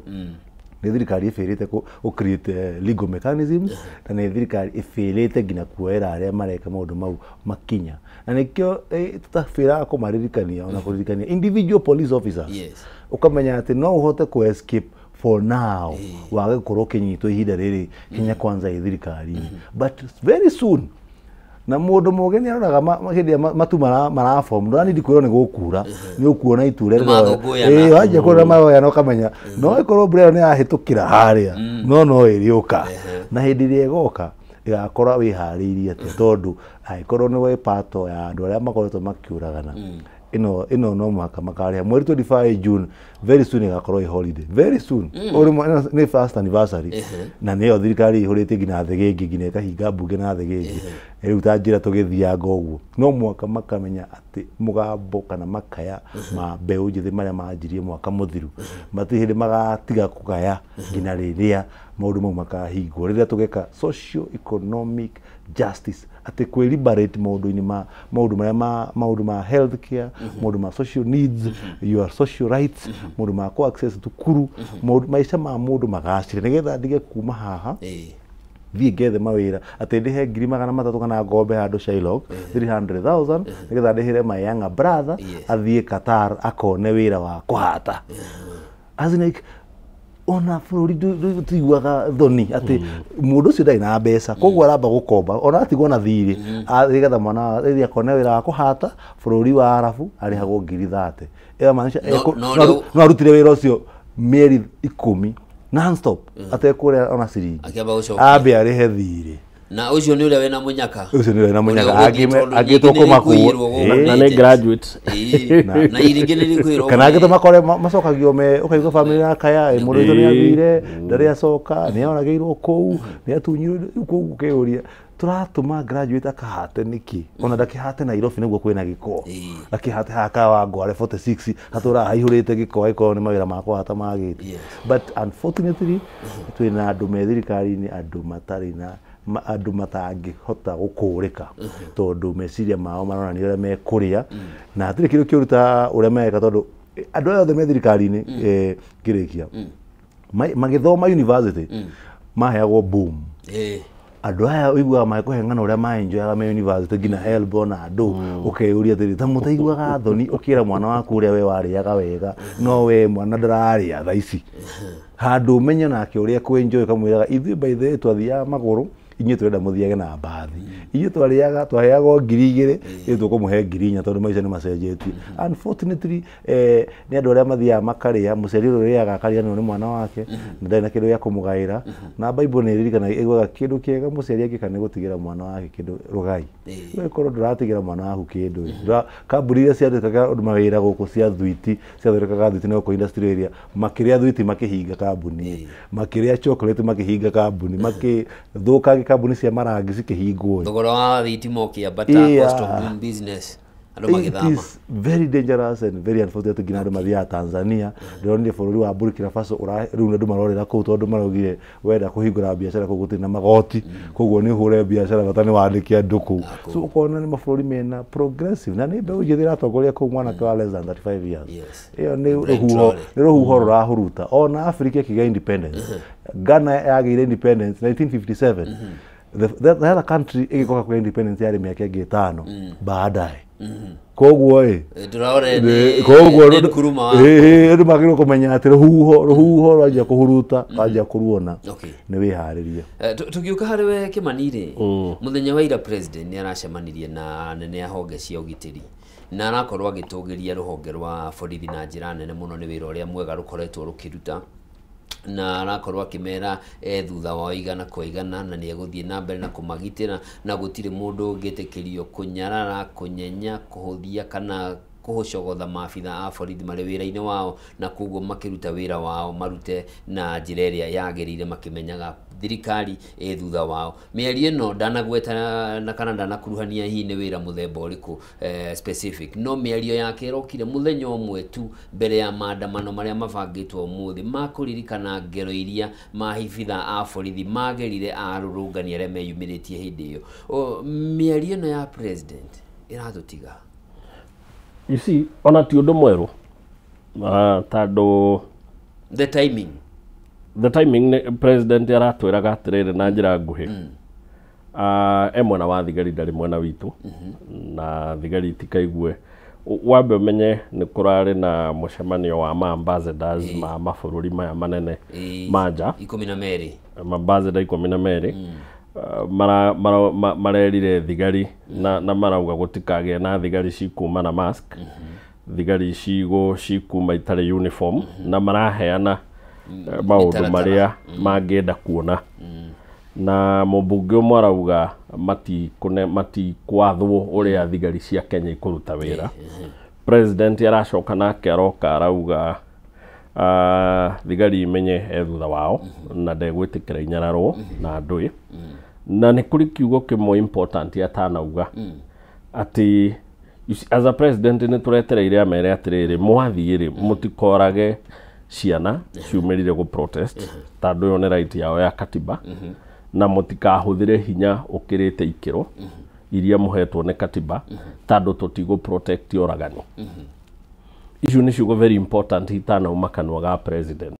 nĩ thirikari ĩbĩrĩte ku create legal mechanisms na nĩ thirikari ĩbĩrĩte nginya kuoera arĩa mareka maũndũ mau makinya na nĩkĩo tutafĩra kũmaririkania ona kũririkania individual police officers ukamenya atĩ no uhote ku escape for now wage gũkorwo kĩnyitwo ihinda rĩrĩ Kenya Kwanza thirikari but very soon na mũndũ mũgĩ nĩ aroraga hĩndĩ matu maraform ndani ndikwĩrwo nĩ gũkura nĩ ũkuona iture wajia kũrĩa maroya no kamenya no ikorwo mbura nĩ yahĩtũkĩra harĩa no ĩrĩũka na hĩndĩ ĩrĩa ĩgoka ĩgakora wĩharĩirie atĩ tondũ angĩkorwo nĩ we pato ya andũ arĩa makoretwo makĩũragana ino no mwaka makarĩa mweri 25 June very soon igakorwo i holiday very soon ni first anniversary na nĩyo thirikari ihũrĩte nginya thegenge nginya ĩkahinga mbunge na thegenge rĩu ta njĩra tũgĩthianga ũguo no mwaka makamenya atĩ mũgambo kana makaya ma mbeũ njĩthĩ marĩa manjirie mwaka mũthiru matĩ hĩndĩ magatiga kũgaya nginya rĩrĩa maũndũ mau makahingwo rĩrĩa tũgeka socio economic justice atĩ kwĩ liberate maũndũ ma health care maũndũ ma social needs your social rights maũndũ ma ku access thukuru maica ma mũndũ magacĩre nĩgetha ndige kuma haha thiĩ ngethe mawĩra atĩ ndĩhe 300,000 kana ngombe handũ Shylock 300,000 nĩgetha ndĩhĩre my younger brother athiĩ Qatar akone wĩra wa kũhata as like ona bũrũri tũiguaga thoni atĩ mũndũ ũcio ndarĩ na mbeca koguo aramba gũkomba ona atigwo na thirĩ nĩgetha mwana rĩrĩa akona wĩra wa kũhata bũrũri wa Arabu arĩhagwo 30,000 no arutire wĩra ũcio mĩeri 10 non-stop atekũrĩa ona ciringi ambe arĩhe thirĩ na ũcio nĩ ũrĩa wena mũnyaka agĩtwo kũmakuo na nĩ graduate na iringĩ nĩ rĩkwĩrwo kana agĩtwo makore macokagio ũkaigua family ya kaya mũndũ ũcio nĩ athire ndarĩ acoka nĩ oragĩirwo kũu nĩ atunyirwo kũu kĩũria turatũma graduate akahate nĩkĩ ona ndakĩhate Nairobi nĩguo kwĩna gĩko akĩhate haka wa Ngware 46 atũra haihũrĩte gĩko ĩkorwo nĩ mawĩra ma kũhata magĩte but unfortunately twĩna andũ me thirikari-inĩ andũ matarĩ na andu matangihota gukurika tondu meciria mao maronania uria mekuria na atire kindu kiuruta uria meka tondu andu othe me thirikari-ini ngirikia magithoma university maheagwo boom andu aya uiguaga magikuheng'ana uria maenjoyaga me university ngina elbow na andu ukeuria atiri ta mutaiguaga thoni ukira mwana waku uria we wariaga wega no we mwana ndararia tha ici handu umenye nake uria kwenjoy kamwiraga ithuĩ by the way twathiaga maguru inyuĩ turenda muthiage na mbathi inyuĩ twariaga twaheagwo 2,000 ĩ tukumuhe 4,000 tondu maica nĩ macenjetie unfortunately nĩ andũ arĩa mathiaga makaria mũciari ũrĩa ũrĩaga akaria nĩ mwana wake ndarĩ na kĩndũ gĩa kũmũgaĩra na Bible nĩ ĩririkanaga ĩgwaga kĩndũ kĩega mũciari angĩka nĩ gũtigĩra mwana wake kĩndũ rugai we korwo ndũratigĩra mwana waku kĩndũ kambuni iria ciandĩkaga mawĩra gũkũ cia thwiti ciathondekaga thwiti na gũkũ industry area makĩrĩa thwiti makĩhinga kambuni makĩrĩa chocolate makĩhinga kambuni makĩthũkangia kambuni cia marangi cikĩhingwo thogora wa thitima ũkĩambata cost of doing business it is very dangerous and very unfortunate ngina andu mathiaga Tanzania ndĩronire bũrũri wa Burkina Faso rĩu andũ marorera kũu tondũ maraugire wenda kũhingũra biacara kũu gũtirĩ na magoti koguo nĩ ũhũre biacara bata nĩ wandĩke andũ kũu so ũkona nĩ mabũrũri mena progressive na nĩ mbeũ njĩthĩ ĩratongoria kũu mwanake wa less than 35 years ĩyo nĩ rũhuho rũrahuruta ona Africa ĩkĩgĩa independence Ghana yagĩire independence 1957 the other country ĩgĩkoka kwa independence yarĩ mĩaka ĩngĩ 5 baadaye koguo koguo ndu magĩrĩirwo kũmenya atĩ rũhuho rwanjia kũhuruta rwanjia kũruona nĩ wĩharĩrie tugiuka harĩ we Kĩmani-rĩ mũthenya wa ira president nĩ aracemanirie na anene a honge cia ũgitĩri na arakorwo agĩtũgĩria rũhonge rwa borithi na njĩra nene mũno nĩ wĩra ũrĩa mwega rũkoretwo rũkĩruta na arakorwo akimera thutha wa igana kwa igana na nĩ egũthiĩ na mbere na kũmagitĩra na gũtirĩ mũndũ ũngĩtĩkĩrio kũnyarara kũnyenya kũhũthia kana kũhũcogotha maabitha a borithi marĩ wĩra-inĩ wao na koguo makĩruta wĩra wao marute na njĩra ĩrĩa yagĩrĩire makĩmenyaga thirikari thutha wao mĩario ĩno ndanagweta na kana ndanakuruhania hihi nĩ wĩra mũthemba ũrĩkũ specific no mĩario yake ĩrokire mũthenya ũmwe tu mbere ya maandamano marĩa mabangĩtwo ũmũthĩ makũririkana ngero iria mahibitha a borithi magerire arũrũngani arĩa meyumĩrĩtie hĩndĩ ĩyo mĩario ĩno ya president ĩratũtiga you see ona ti ũndũ mwerũ tondũ the timing president aratwĩraga atĩrĩrĩ na njĩra nguhĩ mwena wa thigari ndarĩ mwena witũ na thigari itikaigue wambe ũmenye nĩ kũrarĩ na mũcemanio wa ambassadors ma mabũrũri maya manene ma nja 12 ambassador 12 marerire thigari na marauga gũtikagĩa na thigari cikuma na mask thigari cikuma itarĩ uniform na maraheana maũndũ marĩa mangĩenda kuona na mũmbunge ũmwe arauga matikwathwo ũrĩa thigari cia Kenya ikũruta wĩra president aracoka nake aroka arauga thigari imenye thutha wao na ndegwĩtĩkĩra inyararwo na ndũĩ na nĩ kũrĩ kiugo kĩmwe important atanauga atĩ as a president nĩ tũretereire amere atĩrĩrĩ mwathiĩ-rĩ mũtikorage ciana ciumĩrire gũ protest tondũ yo nĩ right yao ya katiba na mũtikahũthĩre hinya ũkĩrĩte ikĩro iria mũhetwo nĩ katiba tondũ tũtigũ protect oragani icio nĩ ciugo very important itanauma kanua ga president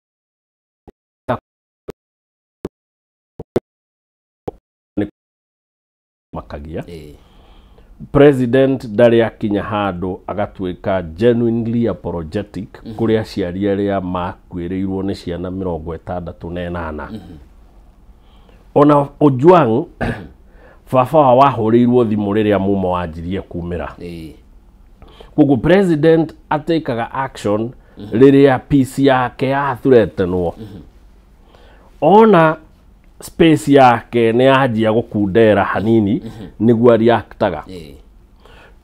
makagia president ndarĩ akinya handũ agatuĩka genuinely apologetic kũrĩ aciari arĩa makuĩrĩirwo nĩ ciana 68 ona Ojwang baba wahũrĩirwo thimũ rĩrĩa muma wanjirie kumĩra koguo president atekaga action rĩrĩa peace yake yathreatenwo ona space yake nĩ yanjia gũkundera hanini nĩguo reactaga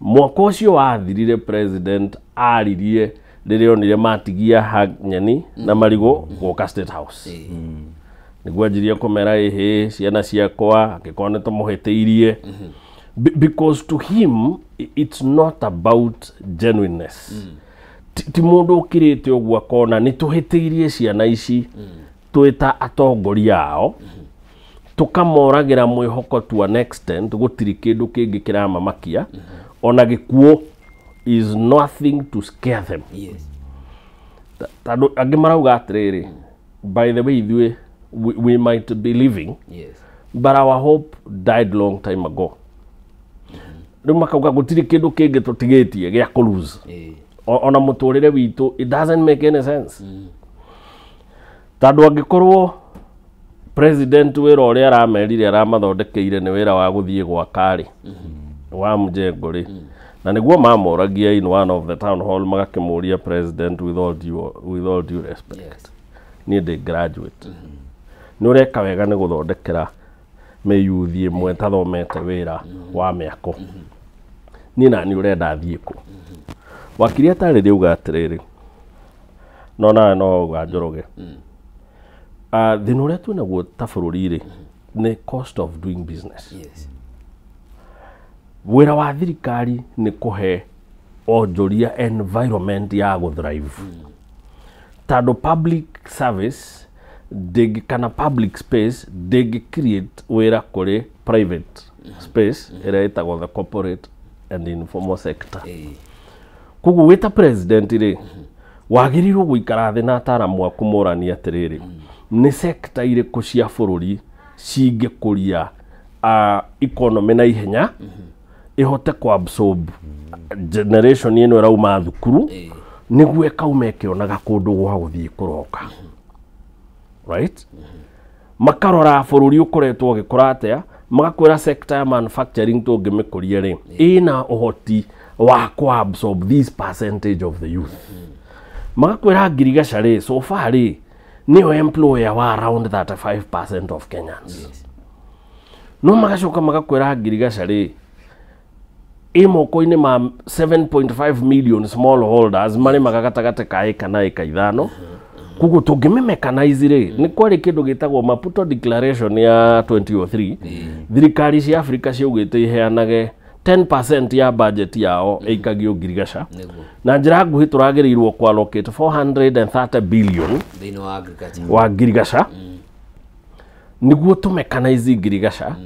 mwaka ũcio wathirire president aririe rĩrĩa onire matigia nyeni na marigũ gũka State House nĩguo anjirie kũmera ciana ciakwa angĩkorwo nĩ tũmũhĩtĩirie because to him it's not about genuineness ti mũndũ ũkirĩte ũguo akona nĩ tũhĩtĩirie ciana ici twĩta atongoria ao tukamoragira mwihoko to an extent gutiri kindu kingi kiramamakia ona gikuo is nothing to scare them. Yes. Tado agimarauga atiriri, by the way we might be living, Yes. but our hope died long time ago. Riu makauga gutiri kindu kingi tutigitie gia ku lose. Ona muturire witu, it doesn't make any sense. Tado agikorwo president wira uria aramerire aramathondekeire ni wira wa guthie gwa kari wa Mjengori na niguo mamoragia in one of the town hall magakimuria president with all due respect, ni the graduate ni ureka wega ni guthondekera meyuthi imwe tathomete wira wa miako ni nani urenda athie ku wakiri atari riuga atiriri no uga Njoroge thina uria twinaguo ta bururi ni cost of doing business. Yes. Wira wa thirikari ni kuhe onjoria environment ya go thrive. Tado public service kana public space create wira kuri private space ira itagwo the corporate and informal sector. Kugu wita president ri wagirirwo guikara thi na ataramu aku morani atiriri ni sector iriku cia bururi cingikuria economy na ihenya ihote ku absorb generation ino irauma thukuru niguo ikaume kionaga kundu gwa guthii kuroka, right? Makarora bururi ukoretwo gikura atia magakwira sector ya manufacturing tungimikuria ri ina uhoti wa ku absorb this percentage of the youth. Magakwira Ngirigaca ri so far ri niyo employer wa around 35% of Kenyans. No magacoka magakwira Ngirigaca ri imoko-ini ma 7.5 million small holders mari magagatagate ka eka na eka ithano. Kugu tungimemekanize ri ni kwari kindu gitagwo Maputo Declaration ya 2003 thirikari cia Africa ciugite iheanage 10% ya budget yao eikagio Ngirigaca na njira nguhi turagirirwo ku allocate 430 billion thina wa agriculture wa Ngirigaca niguo tumekanize Ngirigaca.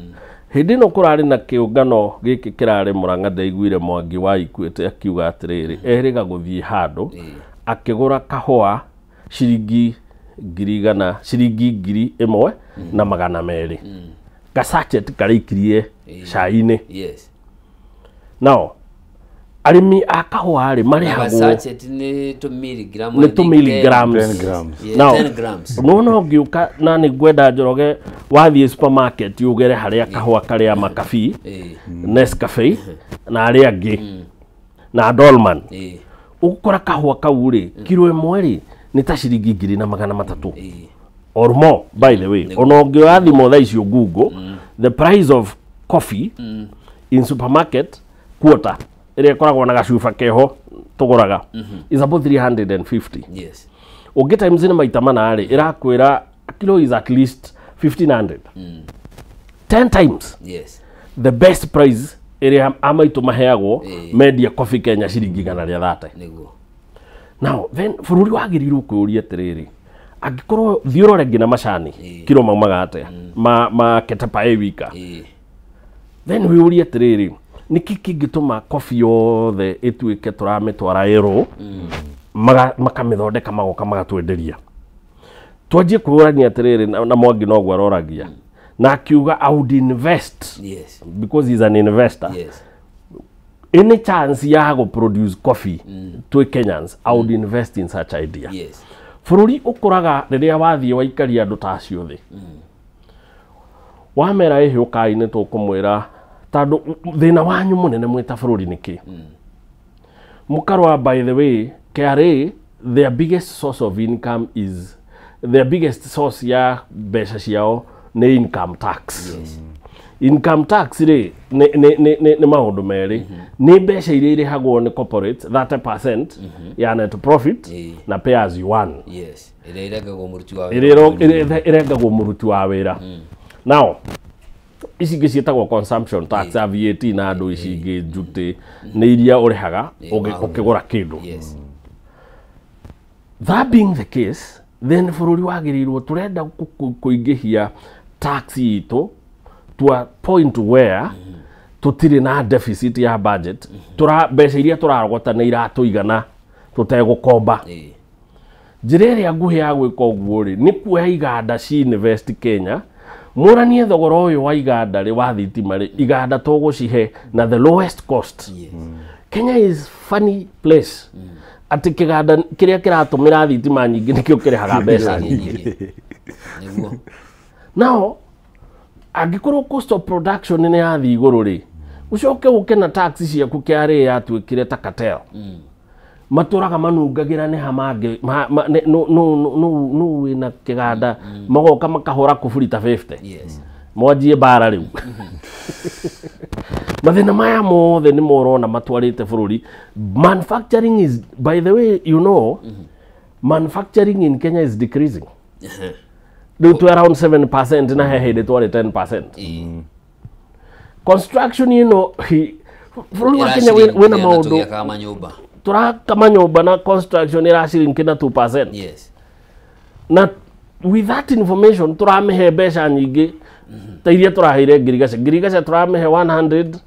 Hindi no kurari na kiungano giki kirari Murang'a ndaiguire Mwangi wa Ikuite akiuga atiriri eriga guthie handu akigura kahua ciringi ngiri imwe na magana meri gasachet karikirie cai-ini. Yes. Now arimi akahua ari mari hago sachet ni 2 milligrams ni 2 milligrams 10 grams. Yeah, now 10 grams. no ngiuka na ni gwenda Njoroge wathie supermarket ugere haria kahua karia makafi Nescafe na aria angi na Dolman ukora kahua kau ri kilo imwe ri ni ta ciringi 2,300 or more. By the way, ono ngiathi mo tha icio Google the price of coffee in supermarket quarter ire koragwo na gacuba keho tuguraga is about 350. Yes. Ugi times ni maita manari irakwira kilo is at least 1,500. 10 times. Yes. The best price ire amaitu maheagwo media coffee Kenya ciringi 130. Niguo. Now then bururi wagirirwo kuuria atiriri agikorwo thiorore ngina macani kilo maumaga atia ma ketepa wika then we uria atiriri niki kingituma coffee yothe ituike turamitwara ero makamithondeka magoka magatwenderia twanjie kuurania atiriri na Mwangi no gwa roragia na akiuga I would invest. Yes. Because he's an investor. Yes. Any chance ya go produce coffee to Kenyans, I would invest in such idea. Yes. Bururi ukuraga riria wathie waikaria andu ta acio thi wamera ihiukai-ini tukumwira tando thina wanyu munene mwita bururi niki mukarwa. By the way, KRA their biggest source of income is their biggest source ya mbeca ciao ni income tax. Yes. Income tax ri ni maundu meri ni mbeca iria irihagwo ni corporate 30% ya net profit na pay as you earn. Yes. Irengagwo muruti wa wira. Now ici ingĩ ciĩtagwo consumption tax ya VAT na andũ ici ingĩ njuti nĩ iria ũrĩhaga ũkĩgũra kĩndũ. That being the case, then bũrũri wagĩrĩirwo tũrenda kũingĩhia tax itu to a point where tutire na deficit ya budget mbeca iria turarogota nä iratũigana tũtegũkomba njĩra ĩrĩa nguhĩ ya gwĩka ũguo rĩ nĩ kuoya iganda ci invest Kenya mũranie thogora ũyũ wa iganda rĩ wa thitima rĩ iganda tũgũcihe na the lowest cost. Kenya is funny place atĩ kĩganda kĩrĩa kĩratũmĩra thitima nyingĩ nĩkĩo kĩrĩhaga mbeca nyingĩ. Now angĩkorwo cost of production nĩ yathi igũrũ rĩ ucoke ũke na tax ciaku kĩarĩ yatuĩkire ta cartel matũraga manungagĩra nĩ hamange no wĩna kĩganda magoka makahũra kuburi ta 50 mwanjie bara rĩu mathĩna maya mothe nĩ morona matwarĩte bũrũri. Manufacturing is, by the way, you know, manufacturing in Kenya is decreasing. Due to around 7% na hehe twarĩ 10%. Construction, you know, bũrũri wa Kenya wĩna maũndũ turakama nyũmba na construction ĩracirinkĩ na 2%. Na with that information tũramĩhe mbeca nyingĩ ta iria tũraheire Ngirigaca tũramĩhe 100.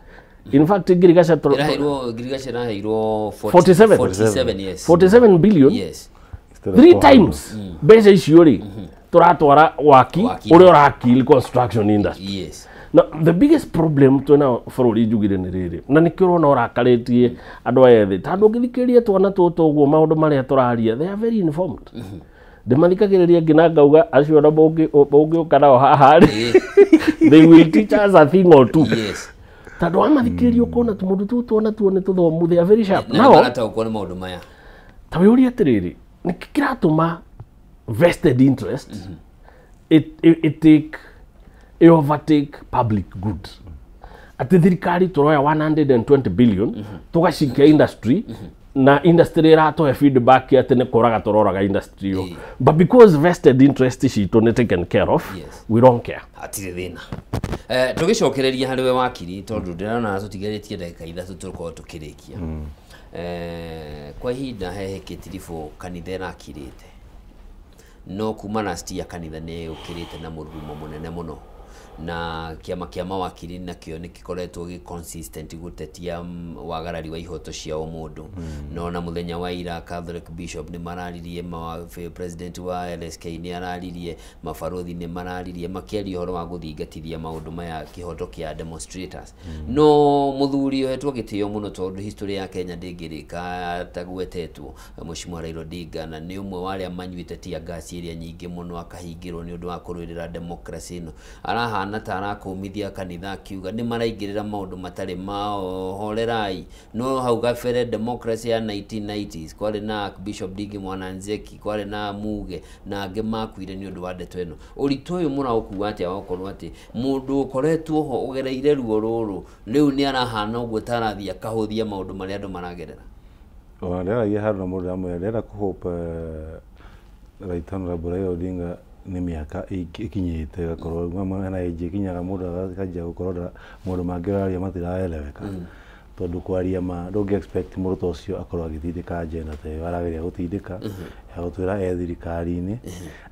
In fact Ngirigaca ĩraheirwo 47 billion. 3 times mbeca icio rĩ turatwara waki ũrĩa ũrakill construction industry. Now, the biggest problem twina bũrũri njugire nĩ rĩrĩ na nĩkĩo ũrona ũrakarĩtie andũ aya ethĩ tondũ ũngĩthikĩrĩria twana tũtũ ũguo maũndũ marĩa tũraria they are very informed. Ndĩmathikagĩrĩria nginya ngauga acio na mũngĩũka nao haha rĩ they will teach us a thing or two. Tondũ wamathikĩrĩria ũkona tũmũndũ tũtũ twana tuo nĩ tũthomu they are very sharp. Ta wĩũria atĩrĩrĩ nĩkĩ kĩratũma vested interest it take overtake public goods. Ati thirikari turoya 120 billion tugacikia industry na industry ĩratoe feedback ati nĩ kũraga tũroraga industry yo. But because vested interest citũ nĩ taken care of, we don't care. Atire thĩna. Tũgĩcokereria harĩ we wakiri tondũ ndĩrona tũtigarĩtie ndagĩka ithatũ tũkorwo tũkĩrĩkia. Kwa ihinda hehe kĩtiribũ kanitha ĩrakirĩte no kuma na stia kanitha nĩ ũkĩrĩte na mũrurumo mũnene mũno na kiama kĩa mawakiri nakĩo nĩ gĩkoretwo gĩ consistent gũtetia wagarari wa ihoto cia mũndũ. No na mũthenya wa ira Catholic Bishop nĩ mararirie president wa LSK nĩ araririe mabarothi nĩ mararirie makĩaria ũhoro wa gũthingatithia maũndũ maya kĩhoto kĩa demonstrators. No mũthuri ohetwo gĩtĩo mũno tondũ history ya Kenya ndĩngĩrĩka tagwetetwo Mheshimiwa Raila Odinga na nĩ ũmwe wa arĩa manyuĩte tia gasi ĩrĩa nyingĩ mũno akahingĩrwo nĩ ũndũ wa kũrũĩrĩra democracy ĩno. Arahana ta arakũmithia kanitha akiuga nĩ maraingĩrĩra maũndũ matarĩ mao horerai. No hau gabere democracy ya 1990s kwarĩ na Bishop Ndingi Mwananzeki kwarĩ na Muge na angĩ makuire nĩ ũndũ wa ndeto ĩno. Ũritũ ũyũ mũraũkuua atĩa wakorwo atĩ mũndũ ũkoretwo ho ũgereire ruo rũrũ rĩu nĩ arahana ũguo ta arathiĩ akahũthia maũndũ marĩa andũ maragerera. Ndĩragia handũ na mũndũ amwe ndĩrenda kũhope Right Honorable Raila Odinga nĩ mĩaka ikinyĩte gakorwo mwana age kinyaga mũndũ akajia gũkorwo mũndũ mangĩraria matiraeleweka tondũ kwaria ma don't expect mũndũ ta ũcio akorwo agĩtindĩka agenda ta ĩyo arageria gũtindĩka ya gũtwĩra thirikari-inĩ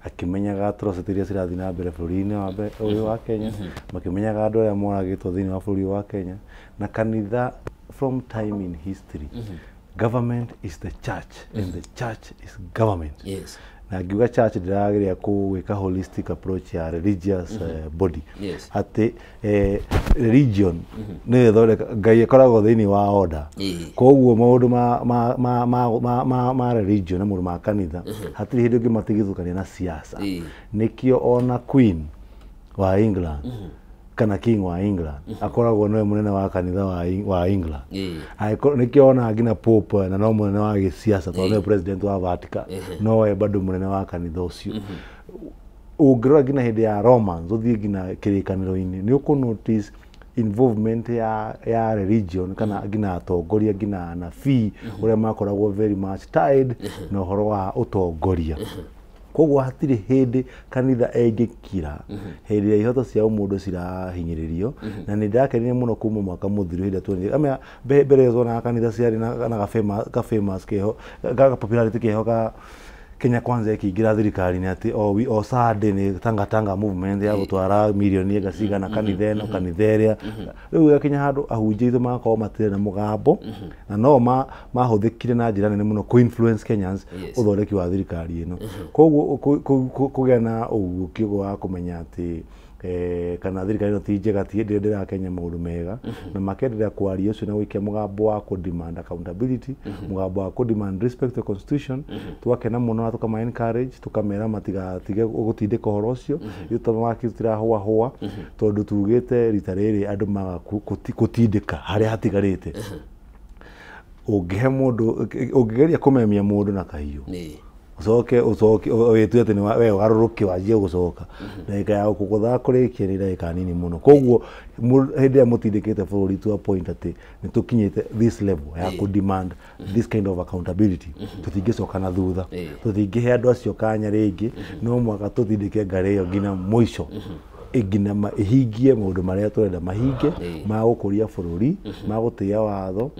akĩmenyaga atrocity iria cirathiĩ na mbere bũrũri-inĩ ũyũ wa Kenya makĩmenyaga andũ arĩa moragĩtwo thĩinĩ wa bũrũri wa Kenya na kanitha from time in history government is the church and the church is government. Na ngiuga church ndĩrageria gwĩka holistic approach ya religious body atĩ religion nĩ ĩthondeka Ngai akoragwo thĩinĩ wa order. Koguo maũndũ ma religion na maũndũ ma kanitha hatirĩ hĩndĩ ũngĩmatigithũkania na siasa. Nĩkĩo ona Queen wa England kana King wa England akoragwo nowe mũnene wa kanitha wa England. Nĩkĩo ona nginya Pope na no mũnene wa gĩsiasa tondũ nĩwe president wa Vatican nowe bado mũnene wa kanitha ũcio. Ũngĩrora nginya hĩndĩ ya Romans ũthiĩ nginya kĩrĩkanĩro-inĩ nĩ ũkũnotice involvement ya religion kana nginya atongoria nginya anabii ũrĩa makoragwo very much tied na ũhoro wa ũtongoria. Koguo hatirĩ hĩndĩ kanitha ĩngĩkira hĩndĩ ĩrĩa ihoto cia mũndũ cirahinyĩrĩrio na nĩ ndakenire mũno kuma mwaka mũthiru hĩndĩ tuonire mbere zona kanitha ciarĩ na ga famous keho ga popularity keho Kenya Kwanza ikiingira thirikari-inĩ ati o Sunday ni tanga movement ya gutwara milioni gaciga na kanitha ĩno kanitha ĩrĩa rĩu yakinya handũ ahunjia itũ magakorwo matirĩ na mũgambo na no mahuthĩkire na njĩra nene mũno ku influence Kenyans uthondeki wa thirikari ĩno koguo kũgĩa na ũgũkio wa kũmenya ati kana thirikari ĩno ti njega ti ndĩra Kenya maũndũ mega na makenderea kwaria ũcio na gũikia mũgambo wa ku demand accountability mũgambo wa ku demand respect to constitution twakena mũno na tukama encourage tukamera matigatige gũtindĩka ũhoro ũcio itũmakitira hũa tondũ tugĩte rita rĩrĩ andũ maga gũtindĩka harĩa hatigarĩte ũngĩhe mũndũ ũngĩgeria kũmemia mũndũ na kahiũ ucoke wetwe ati we ugaruruke wajie gucoka ndagika ya gukugutha kurikia ni ndagika nini muno koguo hindi ya mutindikite bururi to a point ati ni tukinyite this level ya ku demand this kind of accountability tutingicoka na thutha tutingihe andu acio kanya ringi no mwaka tutindike ngari iyo ngina muico igina ihingie maundu maria turenda mahinge ma gukuria bururi ma gutia watho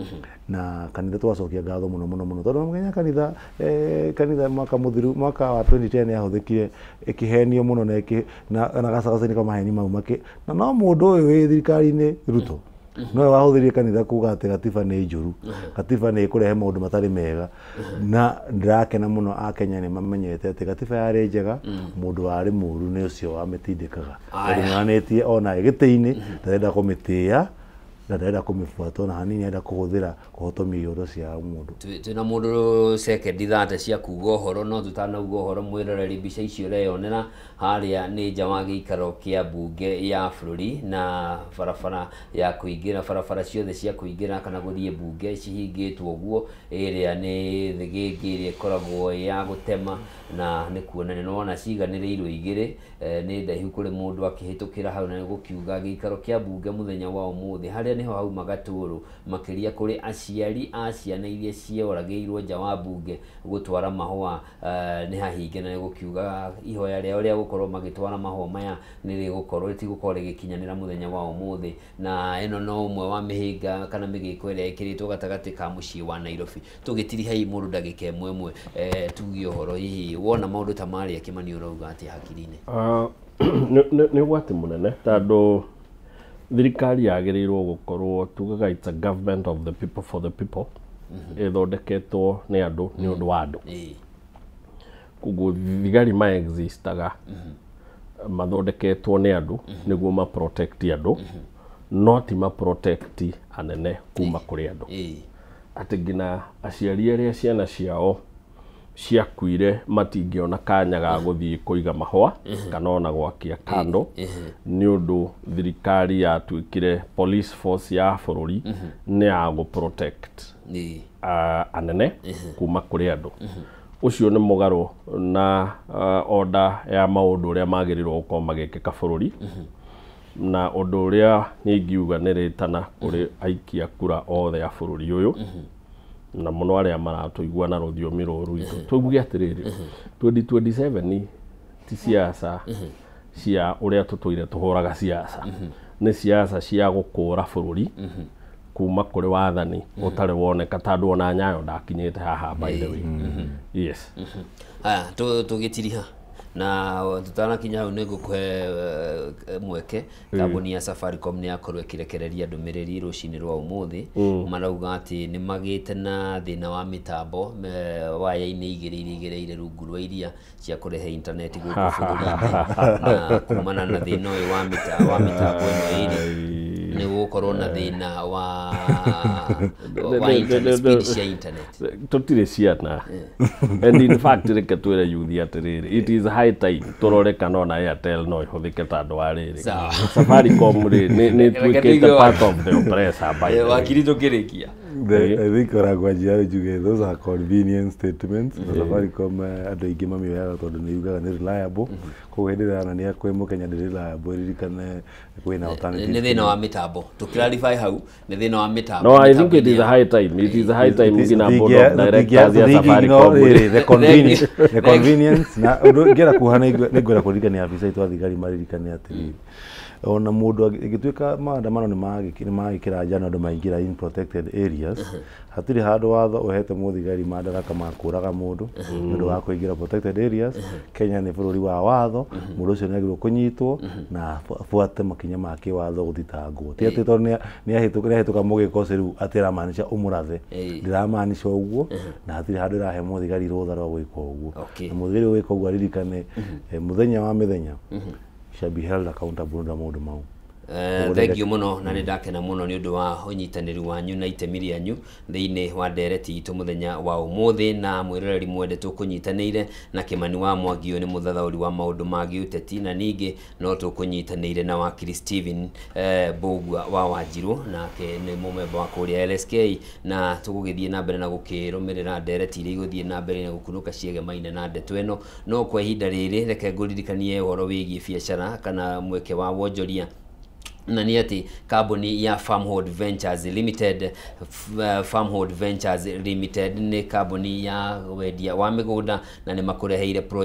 na kanitha twacokia ngatho muno tondu Kenya kanitha mwaka wa 2010 yahuthikire ikihenio muno na gacagacani kama maheni mau make na no mundu uyu wi thirikari-ini Ruto no wahuthirie kanitha kuga ati gatiba ni njuru gatiba ni kurehe maundu matari mega na ndirakena muno a Kenya ni mamenyete ati gatiba yari njega mundu wari muru ni ucio wamitindikaga ndinganetie ona giti-ini ndarenda kumitia na ndarenda kumifuata na hanini ndarenda kuhuthira kuhotomia ioro cia mundu twina mundu second thate cia kuga uhoro no tutanauga uhoro mwiroreri mbica icio reyonera haria ni nja wa giikaro kia bunge ya bururi na barabara ya kuingira barabara ciothe cia kuingira kana guthie bunge cihingitwo guo iria ni thigingi iria ikoragwo ya gutema na ni kuona ni wona ciganiriirwo igiri ni ndaihu kuri mundu akihitukira hau na gukiuga giikaro kia bunge muthenya wa umuthi haria niho hau magaturu makiria kuri aciari a ciana iria cioragirwo nja wa bunge gutwara mahua ni hahinge na gukiuga ihoya ria uria gukorwo magitwara mahua maya ni rigukorwo ritigukorwo rigikinyanira muthenya wa umuthi na eno no umwe wa mihinga kana migiko iria ikiritwo gatagati ka mucii wa Nairobi tugitiri hai mundu ndagika imwe tugie uhoro hihi wona maundu ta mari akimani urauga ati hakiri-ini ni gwati munene tondu thirikari yagirirwo gukorwo tugaga it's a government of the people for the people ithondeketwo ni andu ni undu wa andu kuguo thigari ma existaga mathondeketwo ni andu niguo ma protect andu not ma protect anene kuma kuri andu ati ngina aciari aria ciana ciao ciakuire matingiona kanya ga guthii kuiga mahwa kana ona gwakia kando ni undu thirikari yatuikire police force ya bururi ni ya go protect anene kuma kuri andu ucio ni mugaru na order ya maundu uria magirirwo gukorwo magikika bururi na undu uria ningiuga ni ritana kuri aikia kura othe ya bururi uyu na muno aria maratuigua na ruthiomi ruru itu tuguge atiriri 2027 ti siasa cia uria tutoire tuhuraga siasa ni siasa cia gukura bururi kuma kuri wathani utari woneka tandu ona Nyayo ndakinyite haha by the way yes aya tugitiriha na tutana kinya hau nigukuhe mweke kambuni ya Safaricom ni akorwo ikirekereria ndumiriri rucini rwa umuthi marauga ati ni magite na thina wa mitambo waya-ini igiriire rungu rwa iria cia kurehe internet guku bururi na kumana na thina uyu wa mitambo ino iri ni gukorwo na thina wa internet speed cia internet tutire ciana and in fact reke twire yuthi atiriri it is high time turore kana ona Airtel no ihuthike tandu wa riri Safaricom ni twikite part of the oppressor by wakiri tukirikia I think oragwajia juge those are convenient statements Safaricom andu ingi mamioyaga tondu ni yugaga ni reliable ko hedira na ni akwemo Kenya ni reliable ririkane kwina alternative ni thina wa mitambo to clarify how ni thina wa mitambo no I think it is a high time ngina board of directors ya Safaricom the convenience na ngera kuhana ngora kuririkane afisa itu athigari maririkane atiri ona mundu igituika maandamano ni magikira njano andu maingira in protected areas hatiri handu watho uhete muthigari madaraka makuraga mundu ndu wa kuingira protected areas. Kenya ni bururi wa watho, mundu ucio ni agirwo kunyitwo na fuate makinya make watho guthitangwo ti ati to ni ahituka mugiko riu atira manisha umurathe ndiramanisha uguo na hatiri handu rahe muthigari rutha rwa gwika uguo na muthigari gwika uguo aririkane muthenya wa mithenya shall be held accountable na mundu mau. Thank you muno na ndakena muno ni undu wa unyitaniri wanyu na itemi ryanyu thiini wa ndereti itu muthenya wa umuthi na mwiroreri mwende tukunyitanire na Kimani wa Mwagio ni muthathauri wa maundu magi uteti na ningi no tukunyitanire na wakili Steven Bogwa wa Wanjiru nake ni mumemba wa kuria LSK na tugugithie na mbere na gukirumirira ndereti iri iguthie na mbere na gukunuka ciege maine na ndeto eno no kwa ihinda riri reke nguririkanie uhoro wigie biacara kana mweke wa wonjoria na ni ati kambuni ya Farmhold Ventures Limited. Farmhold Ventures Limited ni kambuni ya wendia wa migunda na ni makureheire